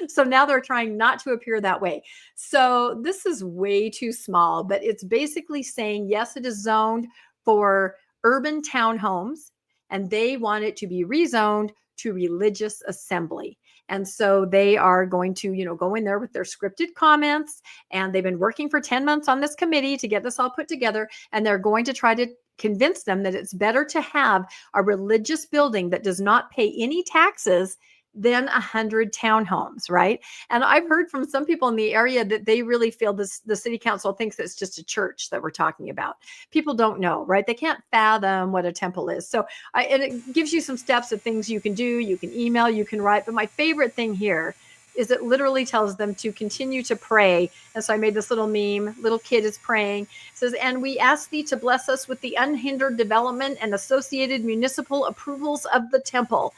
So now they're trying not to appear that way. So this is way too small, but it's basically saying, yes, it is zoned for urban townhomes, and they want it to be rezoned to religious assembly. And so they are going to, go in there with their scripted comments, and they've been working for 10 months on this committee to get this all put together. And they're going to try to convince them that it's better to have a religious building that does not pay any taxes than 100 townhomes, right? And I've heard from some people in the area that they really feel the city council thinks it's just a church that we're talking about. People don't know, right? They can't fathom what a temple is. So and it gives you some steps of things you can do. You can email, you can write. But my favorite thing here is it literally tells them to continue to pray. And so I made this little meme, little kid is praying. It says, and we ask thee to bless us with the unhindered development and associated municipal approvals of the temple.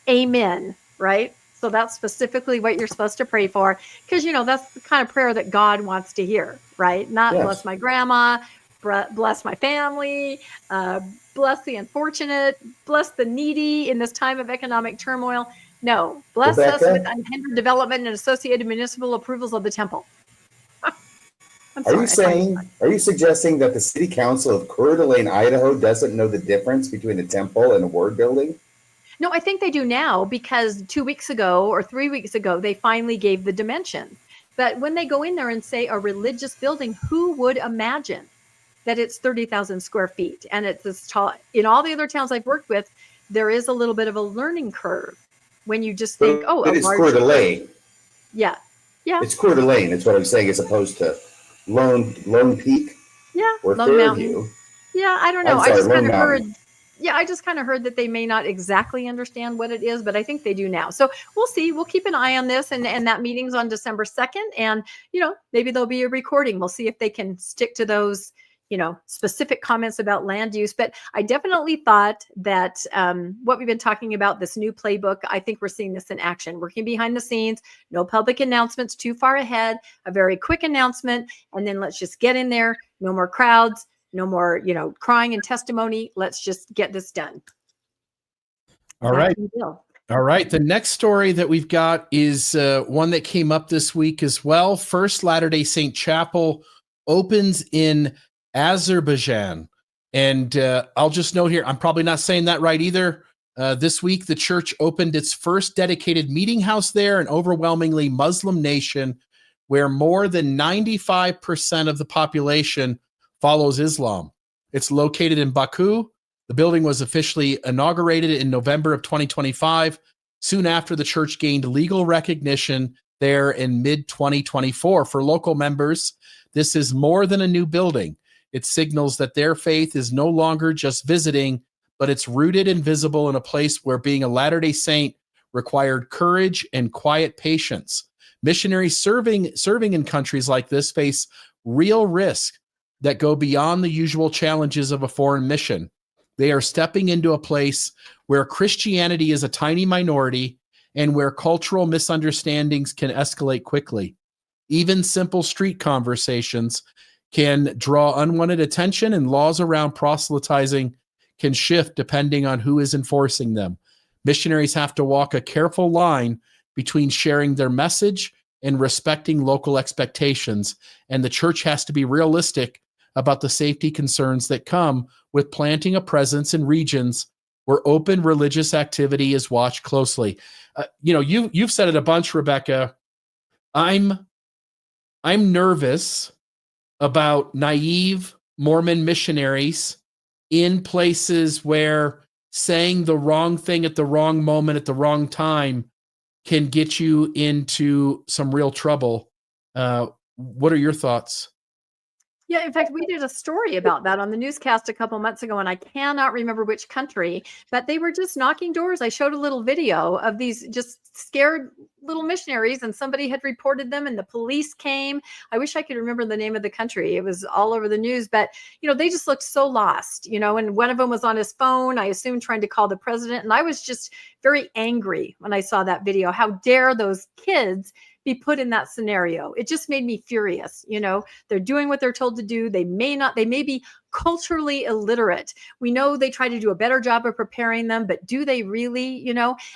Amen. Right? So that's specifically what you're supposed to pray for, because, that's the kind of prayer that God wants to hear, right? Not bless my grandma, bless my family, bless the unfortunate, bless the needy in this time of economic turmoil. No, bless us with unhindered development and associated municipal approvals of the temple. Are you suggesting that the city council of Coeur d'Alene, Idaho doesn't know the difference between a temple and a ward building? No, I think they do now, because 2 weeks ago or 3 weeks ago, they finally gave the dimensions. But when they go in there and say a religious building, who would imagine that it's 30,000 square feet and it's this tall? In all the other towns I've worked with, there is a little bit of a learning curve when you just think, but it's Coeur d'Alene. Yeah. Yeah. It's Coeur d'Alene, is what I'm saying, as opposed to Lone Peak. Yeah. Or Lone Fairview. Mountain. Yeah, I don't know. I'm sorry, I just kind Lone of heard. Mountain. Yeah, I just kind of heard that they may not exactly understand what it is, but I think they do now. So we'll see. We'll keep an eye on this, and that meeting's on December 2nd. And maybe there'll be a recording. We'll see if they can stick to those specific comments about land use. But I definitely thought that what we've been talking about, this new playbook, I think we're seeing this in action, working behind the scenes, no public announcements too far ahead, a very quick announcement, and then let's just get in there. No more crowds, no more, crying and testimony. Let's just get this done. All right. All right. The next story that we've got is one that came up this week as well. First Latter-day Saint Chapel opens in Azerbaijan. And I'll just note here, I'm probably not saying that right either. This week, the church opened its first dedicated meeting house there, an overwhelmingly Muslim nation where more than 95% of the population follows Islam. It's located in Baku. The building was officially inaugurated in November of 2025, soon after the church gained legal recognition there in mid-2024. For local members, this is more than a new building. It signals that their faith is no longer just visiting, but it's rooted and visible in a place where being a Latter-day Saint required courage and quiet patience. Missionaries serving in countries like this face real risk that go beyond the usual challenges of a foreign mission. They are stepping into a place where Christianity is a tiny minority and where cultural misunderstandings can escalate quickly. Even simple street conversations can draw unwanted attention, and laws around proselytizing can shift depending on who is enforcing them. Missionaries have to walk a careful line between sharing their message and respecting local expectations, and the church has to be realistic about the safety concerns that come with planting a presence in regions where open religious activity is watched closely. You've said it a bunch, Rebecca. I'm nervous about naive Mormon missionaries in places where saying the wrong thing at the wrong moment at the wrong time can get you into some real trouble. What are your thoughts? Yeah, in fact, we did a story about that on the newscast a couple months ago, and I cannot remember which country, but they were just knocking doors. I showed a little video of these just scared little missionaries, and somebody had reported them, and the police came. I wish I could remember the name of the country. It was all over the news, but they just looked so lost, and one of them was on his phone, I assume trying to call the president. And I was just very angry when I saw that video. How dare those kids be put in that scenario? It just made me furious. They're doing what they're told to do. They may be culturally illiterate. We know they try to do a better job of preparing them, but do they really,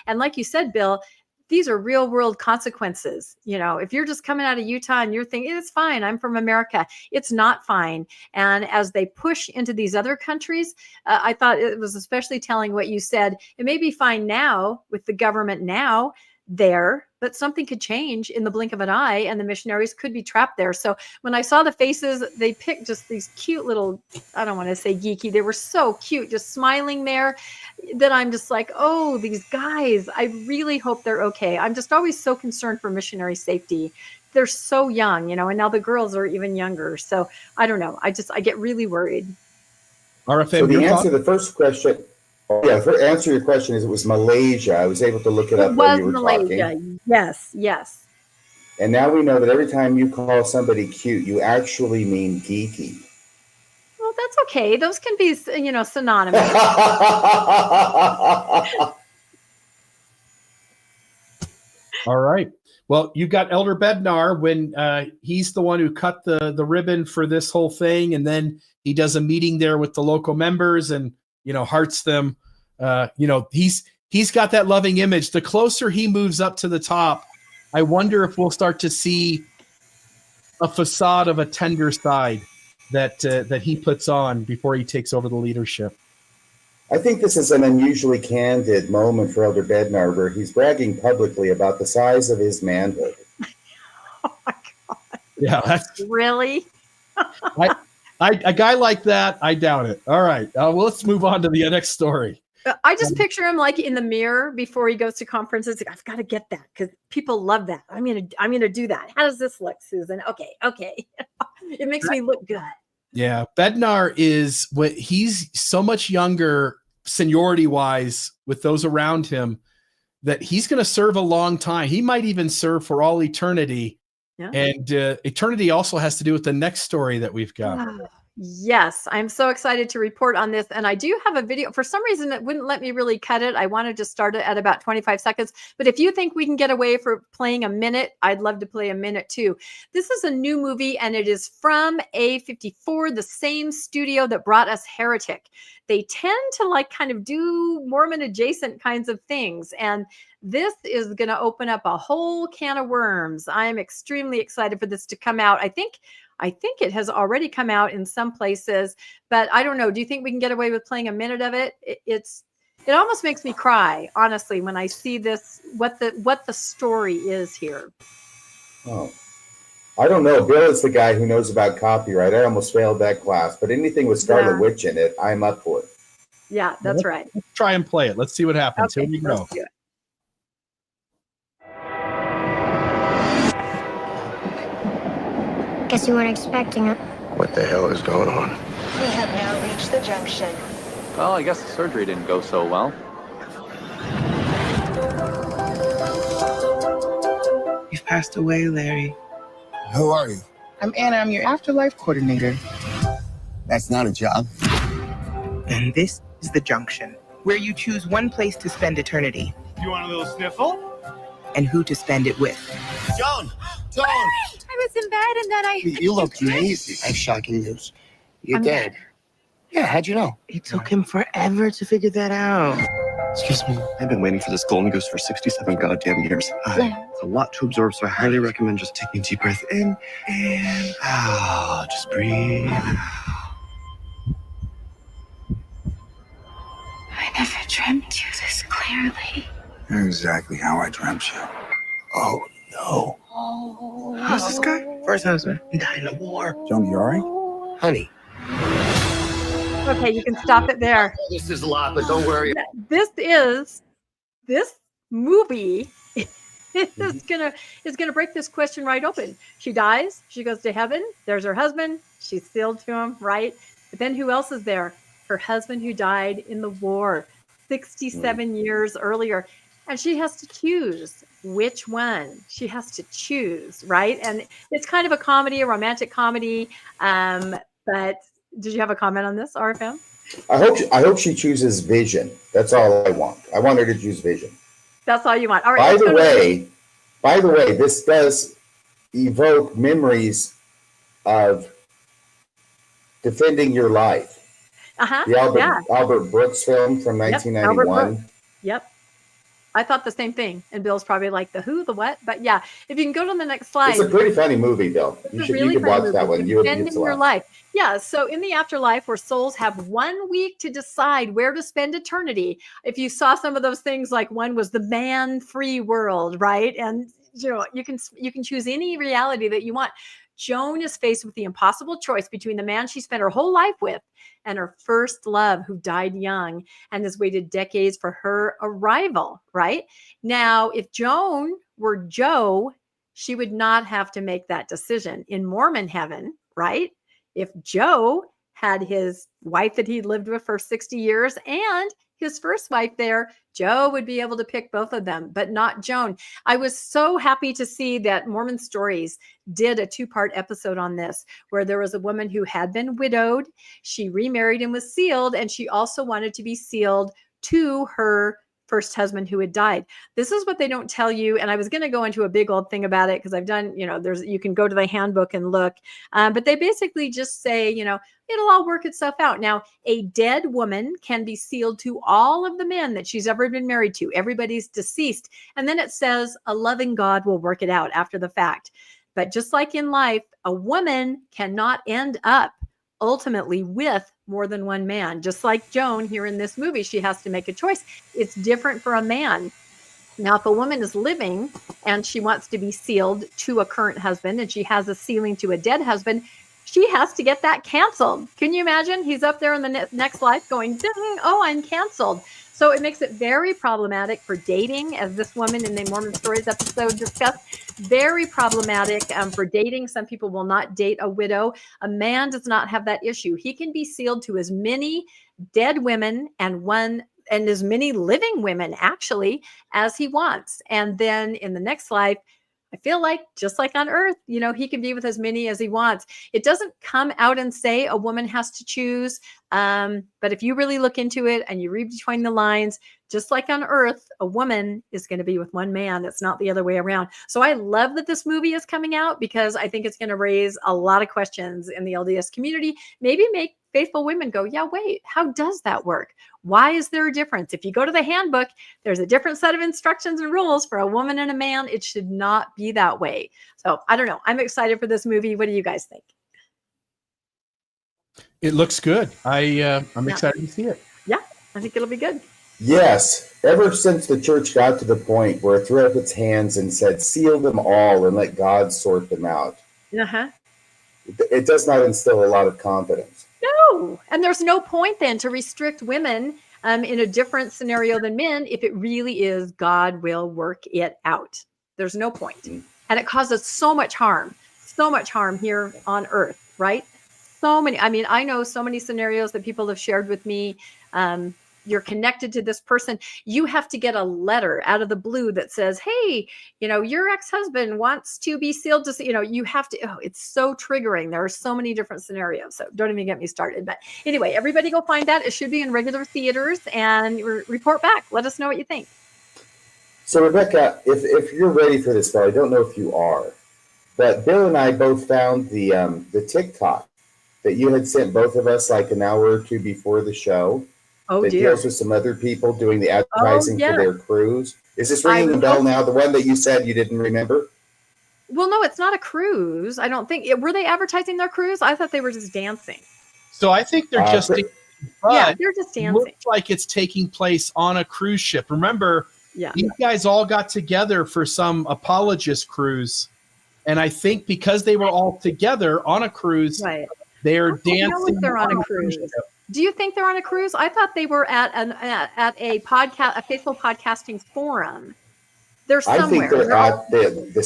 And like you said, Bill, these are real world consequences. If you're just coming out of Utah and you're thinking, it's fine, I'm from America, it's not fine. And as they push into these other countries, I thought it was especially telling what you said. It may be fine now with the government now there, but something could change in the blink of an eye and the missionaries could be trapped there. So when I saw the faces, they picked just these cute little, I don't want to say geeky, they were so cute, just smiling there, that I'm just like, oh, these guys, I really hope they're okay. I'm just always so concerned for missionary safety. They're so young, and now the girls are even younger. So I don't know. I get really worried. RFM, so the answer to the first question, the answer to your question is it was Malaysia. I was able to look it up while you were talking. Yes. And now we know that every time you call somebody cute, you actually mean geeky. Well, that's okay. Those can be, synonymous. All right. Well, you've got Elder Bednar when he's the one who cut the ribbon for this whole thing, and then he does a meeting there with the local members and hearts them. He's got that loving image. The closer he moves up to the top, I wonder if we'll start to see a facade of a tender side that he puts on before he takes over the leadership. I think this is an unusually candid moment for Elder Bednar, where he's bragging publicly about the size of his manhood. Oh my Yeah, that's Really? a guy like that. I doubt it. All right, well, let's move on to the next story. I just picture him like in the mirror before he goes to conferences. I've got to get that because people love that. I'm gonna do that. How does this look, Susan? Okay. It makes me look good. Yeah, Bednar is what he's so much younger seniority wise with those around him that he's going to serve a long time. He might even serve for all eternity. Yeah. And eternity also has to do with the next story that we've got. Yes, I'm so excited to report on this. And I do have a video. For some reason, it wouldn't let me really cut it. I wanted to start it at about 25 seconds. But if you think we can get away for playing a minute, I'd love to play a minute too. This is a new movie, and it is from A54, the same studio that brought us Heretic. They tend to like kind of do Mormon adjacent kinds of things. And this is going to open up a whole can of worms. I'm extremely excited for this to come out. I think it has already come out in some places, but I don't know. Do you think we can get away with playing a minute of it? It almost makes me cry, honestly, when I see this, what the story is here. Oh, I don't know. Bill is the guy who knows about copyright. I almost failed that class, but anything with Scarlet Witch in it, I'm up for it. Yeah, that's right. Let's try and play it. Let's see what happens. Okay, Here we go. let's do it. Guess you weren't expecting it. What the hell is going on? We have now reached the junction. Well, I guess the surgery didn't go so well. You've passed away, Larry. Who are you? I'm Anna. I'm your afterlife coordinator. That's not a job. And this is the junction, where you choose one place to spend eternity. You want a little sniffle? And who to spend it with. Joan! I was in bed and then I... You look amazing. I have shocking news. You're I'm dead. Yeah, how'd you know? It took him forever to figure that out. Excuse me. I've been waiting for this golden goose for 67 goddamn years. It's a lot to absorb, so I highly recommend just taking a deep breath in and out. Just breathe. I never dreamt you this clearly. You're exactly how I dreamt you. Oh, no. Who's this guy? First husband. Died in the war. Joan, you all right? Honey. Okay, you can stop it there. This is a lot, but don't worry. This movie is gonna break this question right open. She dies, she goes to heaven, there's her husband, she's sealed to him, right? But then who else is there? Her husband who died in the war 67 years earlier. And she has to choose which one. She has to choose, right? And it's kind of a comedy, a romantic comedy. But did you have a comment on this, RFM? I hope she chooses Vision. That's all I want. I want her to choose Vision. That's all you want. All right. By the way, this does evoke memories of Defending Your Life. The Albert Brooks film from 1991. Yep. I thought the same thing. And Bill's probably like, the who, the what? But yeah, if you can go to the next slide. It's a pretty funny movie, Bill. You should watch that one. Defending Your Life. Yeah. So in the afterlife, where souls have 1 week to decide where to spend eternity. If you saw some of those things, like one was the man-free world, right? And you can choose any reality that you want. Joan is faced with the impossible choice between the man she spent her whole life with and her first love, who died young and has waited decades for her arrival, right? Now, if Joan were Joe, she would not have to make that decision. In Mormon heaven, right? If Joe had his wife that he'd lived with for 60 years and his first wife there, Joe would be able to pick both of them, but not Joan. I was so happy to see that Mormon Stories did a 2-part episode on this, where there was a woman who had been widowed. She remarried and was sealed, and she also wanted to be sealed to her first husband who had died. This is what they don't tell you. And I was going to go into a big old thing about it because I've done, you can go to the handbook and look, but they basically just say, it'll all work itself out. Now, a dead woman can be sealed to all of the men that she's ever been married to. Everybody's deceased. And then it says a loving God will work it out after the fact. But just like in life, a woman cannot end up ultimately with more than one man. Just like Joan here in this movie, she has to make a choice. It's different for a man. Now, if a woman is living and she wants to be sealed to a current husband and she has a sealing to a dead husband, she has to get that canceled. Can you imagine? He's up there in the next life going, ding, oh, I'm canceled. So it makes it very problematic for dating, as this woman in the Mormon Stories episode discussed. Very problematic for dating. Some people will not date a widow. A man does not have that issue. He can be sealed to as many dead women and as many living women actually as he wants. And then in the next life, I feel like just like on earth, he can be with as many as he wants. It doesn't come out and say a woman has to choose. But if you really look into it and you read between the lines, just like on earth, a woman is going to be with one man. It's not the other way around. So I love that this movie is coming out because I think it's going to raise a lot of questions in the LDS community, maybe make faithful women go, yeah, wait, how does that work? Why is there a difference? If you go to the handbook, there's a different set of instructions and rules for a woman and a man. It should not be that way. So I don't know. I'm excited for this movie. What do you guys think? It looks good. I'm excited to see it. Yeah, I think it'll be good. Yes. Ever since the church got to the point where it threw up its hands and said, seal them all and let God sort them out, it does not instill a lot of confidence. No. And there's no point then to restrict women in a different scenario than men if it really is God will work it out. There's no point. And it causes so much harm here on earth, right? So many. I mean, I know so many scenarios that people have shared with me. You're connected to this person. You have to get a letter out of the blue that says, hey, your ex-husband wants to be sealed to, you have to, it's so triggering. There are so many different scenarios. So don't even get me started. But anyway, everybody go find that. It should be in regular theaters and report back. Let us know what you think. So Rebecca, if you're ready for this, but I don't know if you are, but Bill and I both found the TikTok that you had sent both of us like an hour or two before the show. Oh, that dear. deals with some other people doing the advertising for their cruise. Is this ringing the bell now? The one that you said you didn't remember? Well, no, it's not a cruise. I don't think. Were they advertising their cruise? I thought they were just dancing. So I think they're just dancing. Yeah, they're just dancing. Looks like it's taking place on a cruise ship. Remember, these guys all got together for some apologist cruise. And I think because they were all together on a cruise, they're dancing. I know if they're on a cruise. Do you think they're on a cruise? I thought they were at a podcast, a faithful podcasting forum. They're somewhere. I think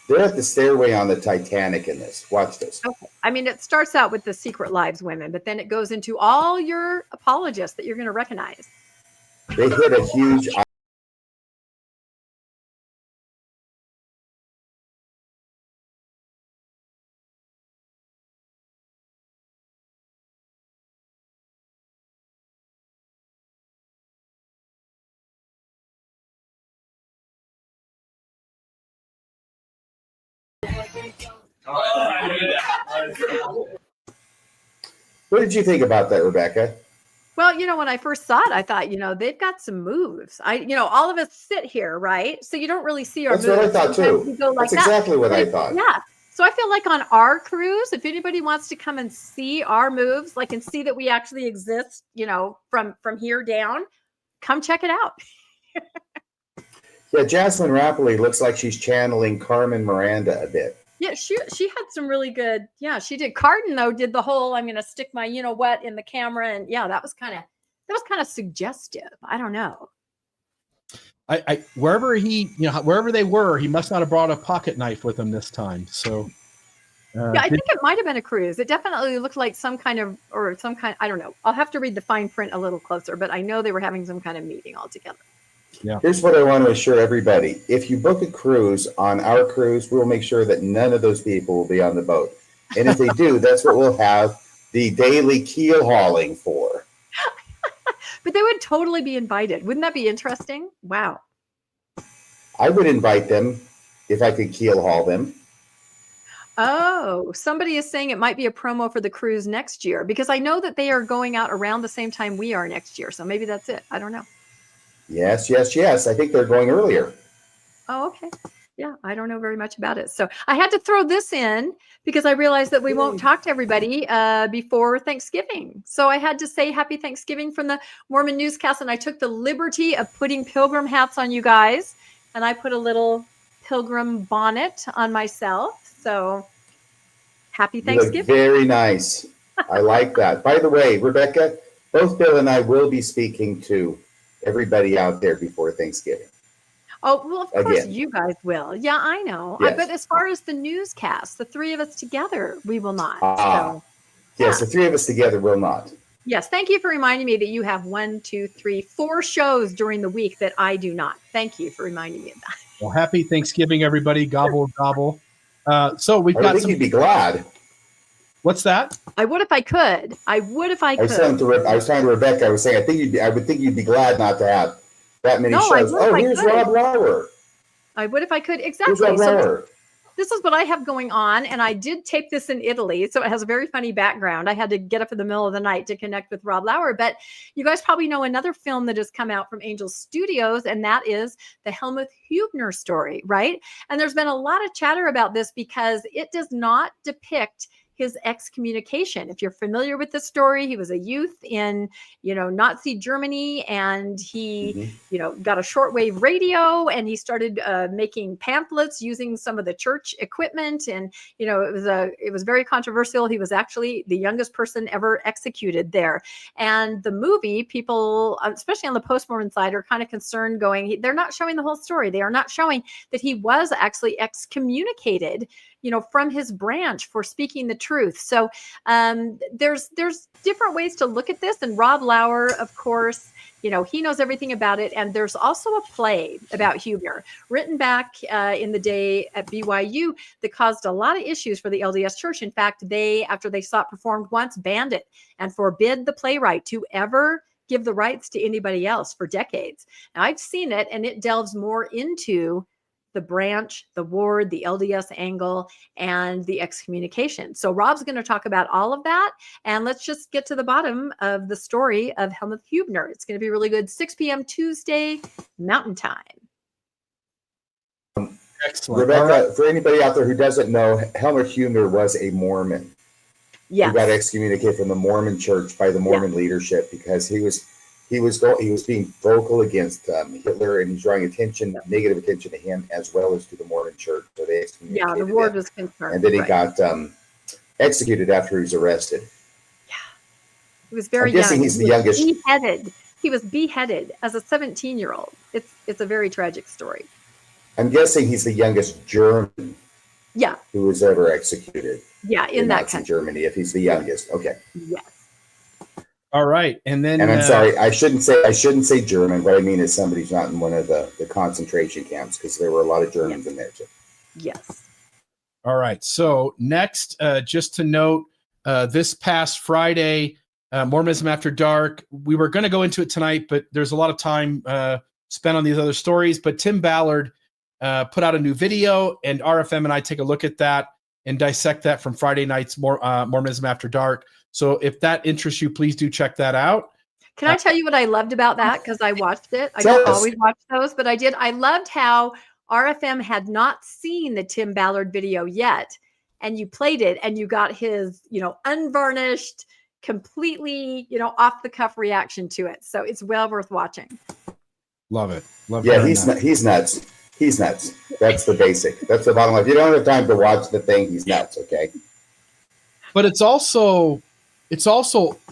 they're at the stairway on the Titanic in this. Watch this. Okay. I mean, it starts out with the Secret Lives women, but then it goes into all your apologists that you're going to recognize. They hit a huge. What did you think about that, Rebecca? Well, when I first saw it, I thought, they've got some moves. All of us sit here, right? So you don't really see our moves. That's what I thought too. That's exactly what I thought. Yeah. So I feel like on our cruise, if anybody wants to come and see our moves, and see that we actually exist, from here down, come check it out. Yeah, Jocelyn Rappley looks like she's channeling Carmen Miranda a bit. Yeah, she had some really good. Yeah, she did. Cardin though did the whole I'm going to stick my what in the camera, and that was kind of suggestive. I don't know. I wherever they were, he must not have brought a pocket knife with him this time. So I think it might have been a cruise. It definitely looked like some kind. I don't know. I'll have to read the fine print a little closer, but I know they were having some kind of meeting all together. Yeah. Here's what I want to assure everybody. If you book a cruise on our cruise, we'll make sure that none of those people will be on the boat. And if they do, that's what we'll have the daily keel hauling for. But they would totally be invited. Wouldn't that be interesting? Wow. I would invite them if I could keel haul them. Oh, somebody is saying it might be a promo for the cruise next year, because I know that they are going out around the same time we are next year. So maybe that's it. I don't know. Yes. I think they're going earlier. Oh, okay. Yeah, I don't know very much about it. So I had to throw this in because I realized that we won't talk to everybody before Thanksgiving. So I had to say happy Thanksgiving from the Mormon Newscast. And I took the liberty of putting pilgrim hats on you guys and I put a little pilgrim bonnet on myself. So happy You look Thanksgiving. very nice. I like that. By the way, Rebecca, both Bill and I will be speaking to everybody out there before Thanksgiving. Oh, well, of course Again. you guys will. Yeah, I know. Yes. But as far as the newscast, the three of us together, we will not. Ah, So, yes, yeah. the three of us together will not. Yes, thank you for reminding me that you have 1, 2, 3, 4 shows during the week that I do not. Thank you for reminding me of that. Well, happy Thanksgiving, everybody. Gobble, gobble. So we've I got think some. you'd be glad. What's that? I would if I could. I would if I could. I was telling to Rebecca, I was saying, I would think you'd be glad not to have that many No, I shows. would if Oh, I here's could. Rob Lauer. I would if I could. Here's Exactly. Rob So Lauer. this is what I have going on. And I did tape this in Italy. So it has a very funny background. I had to get up in the middle of the night to connect with Rob Lauer. But you guys probably know another film that has come out from Angel Studios, and that is the Helmut Hubner story, right? And there's been a lot of chatter about this because it does not depict his excommunication. If you're familiar with the story, he was a youth in, Nazi Germany, and he, got a shortwave radio, and he started making pamphlets using some of the church equipment. And, it was very controversial. He was actually the youngest person ever executed there. And the movie, people, especially on the post-Mormon side, are kind of concerned they're not showing the whole story. They are not showing that he was actually excommunicated, from his branch for speaking the truth. So there's different ways to look at this. And Rob Lauer, of course, he knows everything about it. And there's also a play about Hubner written back in the day at BYU that caused a lot of issues for the LDS Church. In fact, after they saw it performed once, banned it and forbid the playwright to ever give the rights to anybody else for decades. Now, I've seen it, and it delves more into the branch, the ward, the LDS angle, and the excommunication. So Rob's going to talk about all of that. And let's just get to the bottom of the story of Helmut Hubner. It's going to be really good. 6 p.m. Tuesday, Mountain Time. Excellent. Rebecca, for anybody out there who doesn't know, Helmut Hubner was a Mormon. Yes. He got excommunicated from the Mormon church by the Mormon leadership because he was being vocal against Hitler, and he's drawing negative attention to him as well as to the Mormon church. So they excommunicated the ward him. was concerned. And then he got executed after he was arrested. Yeah. He was very I'm guessing young. he's the youngest. Beheaded. He was beheaded as a 17-year-old. It's a very tragic story. I'm guessing he's the youngest German who was ever executed. Yeah, in that Nazi country. Germany, if he's the youngest. Okay. Yes. All right. And then I'm sorry, I shouldn't say German. What I mean is somebody's not in one of the concentration camps, because there were a lot of Germans in there too. Yes. All right. So next, just to note, this past Friday, Mormonism After Dark, we were going to go into it tonight, but there's a lot of time spent on these other stories. But Tim Ballard put out a new video, and RFM and I take a look at that and dissect that from Friday night's Mormonism After Dark. So if that interests you, please do check that out. Can I tell you what I loved about that? Because I watched it. I don't always watch those, but I did. I loved how RFM had not seen the Tim Ballard video yet, and you played it, and you got his, unvarnished, completely, off the cuff reaction to it. So it's well worth watching. Love it. Yeah, he's nuts. He's nuts. That's the basic. That's the bottom line. If you don't have time to watch the thing, he's nuts. Okay. But it's also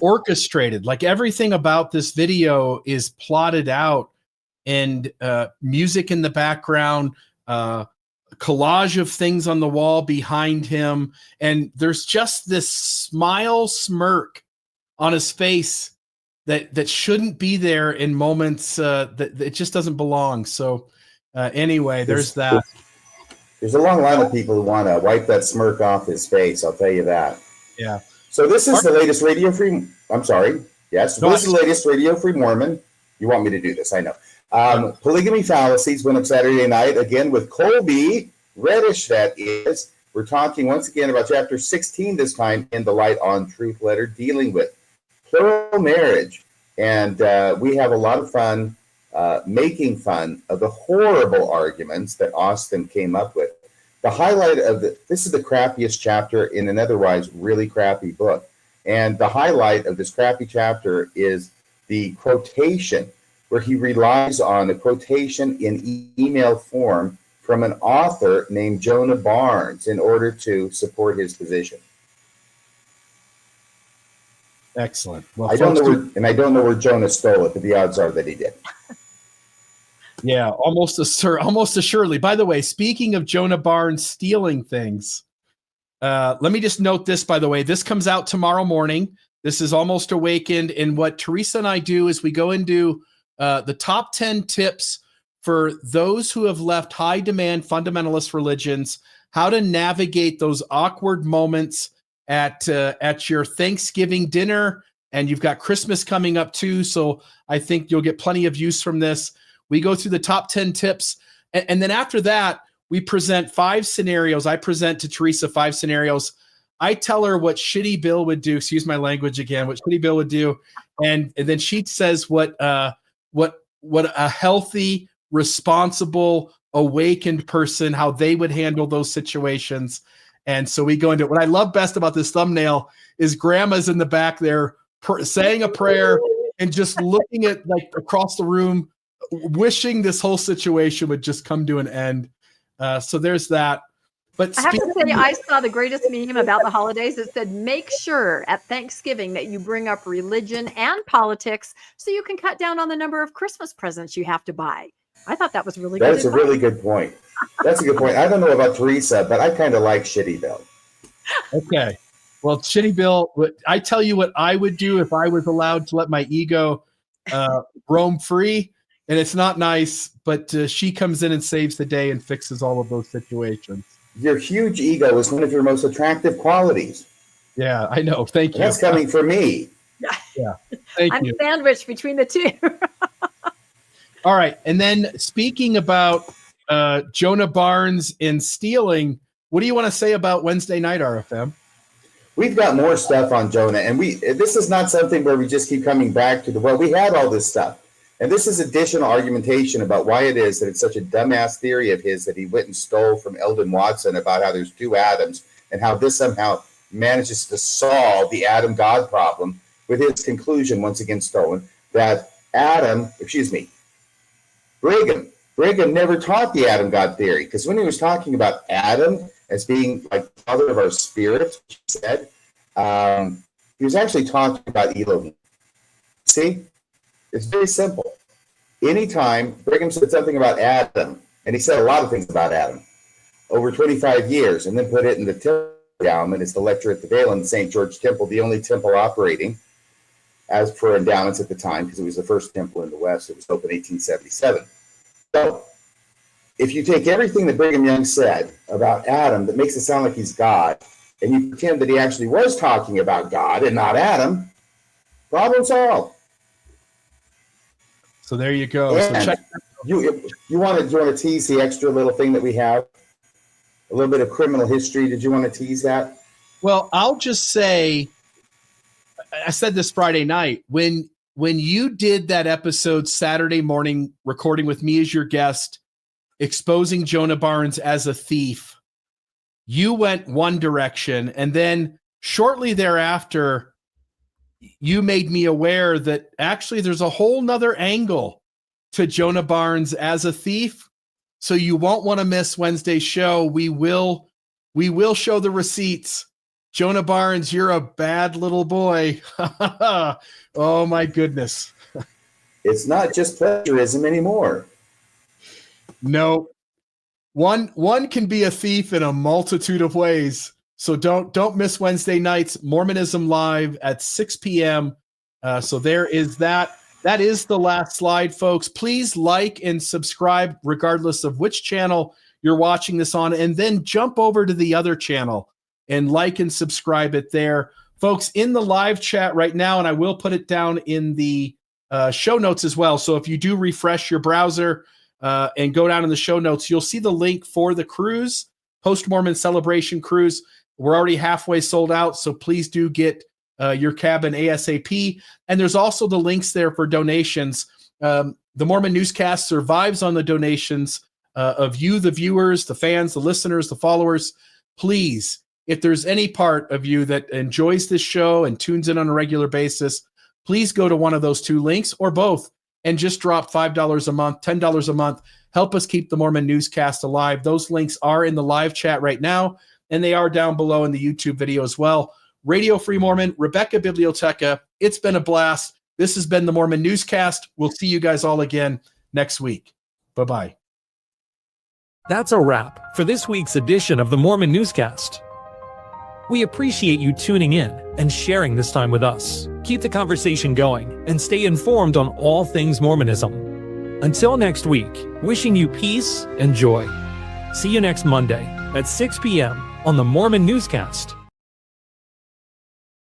orchestrated. Like, everything about this video is plotted out, and music in the background, collage of things on the wall behind him, and there's just this smirk on his face that shouldn't be there in moments that it just doesn't belong. So anyway, there's that. There's a long line of people who want to wipe that smirk off his face. I'll tell you that. Yeah. So this is the latest Radio Free. I'm sorry. Yes. No, this is the latest Radio Free Mormon. You want me to do this? I know. Polygamy Fallacies went up Saturday night again with Colby Reddish. That is. We're talking once again about chapter 16 this time in the Light on Truth letter, dealing with plural marriage. And we have a lot of fun making fun of the horrible arguments that Austin came up with. The highlight of this is the crappiest chapter in an otherwise really crappy book. And the highlight of this crappy chapter is the quotation where he relies on a quotation in email form from an author named Jonah Barnes in order to support his position. Excellent. Well, I don't know where Jonah stole it, but the odds are that he did. Yeah, almost assuredly. By the way, speaking of Jonah Barnes stealing things, let me just note this, by the way. This comes out tomorrow morning. This is Almost Awakened. And what Teresa and I do is we go into the top 10 tips for those who have left high demand fundamentalist religions, how to navigate those awkward moments at your Thanksgiving dinner. And you've got Christmas coming up too. So I think you'll get plenty of use from this. We go through the top 10 tips. And then after that, we present 5 scenarios. I present to Teresa 5 scenarios. I tell her what Shitty Bill would do. Excuse my language again. What Shitty Bill would do, and then she says what a healthy, responsible, awakened person, how they would handle those situations. And so we go into it. What I love best about this thumbnail is Grandma's in the back there saying a prayer and just looking at like across the room, wishing this whole situation would just come to an end. So there's that. But I have to say, I saw the greatest meme about the holidays. It said, make sure at Thanksgiving that you bring up religion and politics so you can cut down on the number of Christmas presents you have to buy. I thought that was really good. That's a really good point. That's a good point. I don't know about Teresa, but I kind of like Shitty Bill. Okay. Well, Shitty Bill, I tell you what I would do if I was allowed to let my ego roam free. And it's not nice, but she comes in and saves the day and fixes all of those situations. Your huge ego is one of your most attractive qualities. Yeah, I know. Thank you. That's coming from me. Yeah. Thank I'm you. sandwiched between the two. All right. And then speaking about Jonah Barnes and stealing, what do you want to say about Wednesday night, RFM? We've got more stuff on Jonah, and this is not something where we just keep coming back to we had all this stuff. And this is additional argumentation about why it is that it's such a dumbass theory of his that he went and stole from Eldon Watson about how there's 2 Adams and how this somehow manages to solve the Adam God problem with his conclusion, once again stolen, that Brigham never taught the Adam God theory, because when he was talking about Adam as being like father of our spirit, he said, he was actually talking about Elohim. See? It's very simple. Anytime Brigham said something about Adam, and he said a lot of things about Adam over 25 years, and then put it in the temple endowment, it's the lecture at the Vale in the St. George Temple, the only temple operating as for endowments at the time, because it was the first temple in the West. It was opened in 1877. So if you take everything that Brigham Young said about Adam that makes it sound like he's God, and you pretend that he actually was talking about God and not Adam, problem solved. So there you go. And so check. You want to tease the extra little thing that we have? A little bit of criminal history. Did you want to tease that? Well, I'll just say, I said this Friday night, when you did that episode Saturday morning, recording with me as your guest, exposing Jonah Barnes as a thief, you went one direction, and then shortly thereafter, you made me aware that actually there's a whole nother angle to Jonah Barnes as a thief. So you won't want to miss Wednesday's show. We will show the receipts. Jonah Barnes, you're a bad little boy. Oh my goodness. It's not just plagiarism anymore. No. One can be a thief in a multitude of ways. So don't miss Wednesday nights, Mormonism Live at 6 p.m. So there is that. That is the last slide, folks. Please like and subscribe regardless of which channel you're watching this on, and then jump over to the other channel and like and subscribe it there. Folks, in the live chat right now, and I will put it down in the show notes as well. So if you do refresh your browser and go down in the show notes, you'll see the link for the cruise, Post-Mormon Celebration Cruise. We're already halfway sold out, so please do get your cabin ASAP. And there's also the links there for donations. The Mormon Newscast survives on the donations of you, the viewers, the fans, the listeners, the followers. Please, if there's any part of you that enjoys this show and tunes in on a regular basis, please go to one of those 2 links or both and just drop $5 a month, $10 a month. Help us keep the Mormon Newscast alive. Those links are in the live chat right now, and they are down below in the YouTube video as well. Radio Free Mormon, Rebecca Biblioteca, it's been a blast. This has been the Mormon Newscast. We'll see you guys all again next week. Bye-bye. That's a wrap for this week's edition of the Mormon Newscast. We appreciate you tuning in and sharing this time with us. Keep the conversation going and stay informed on all things Mormonism. Until next week, wishing you peace and joy. See you next Monday at 6 p.m. on the Mormon Newscast.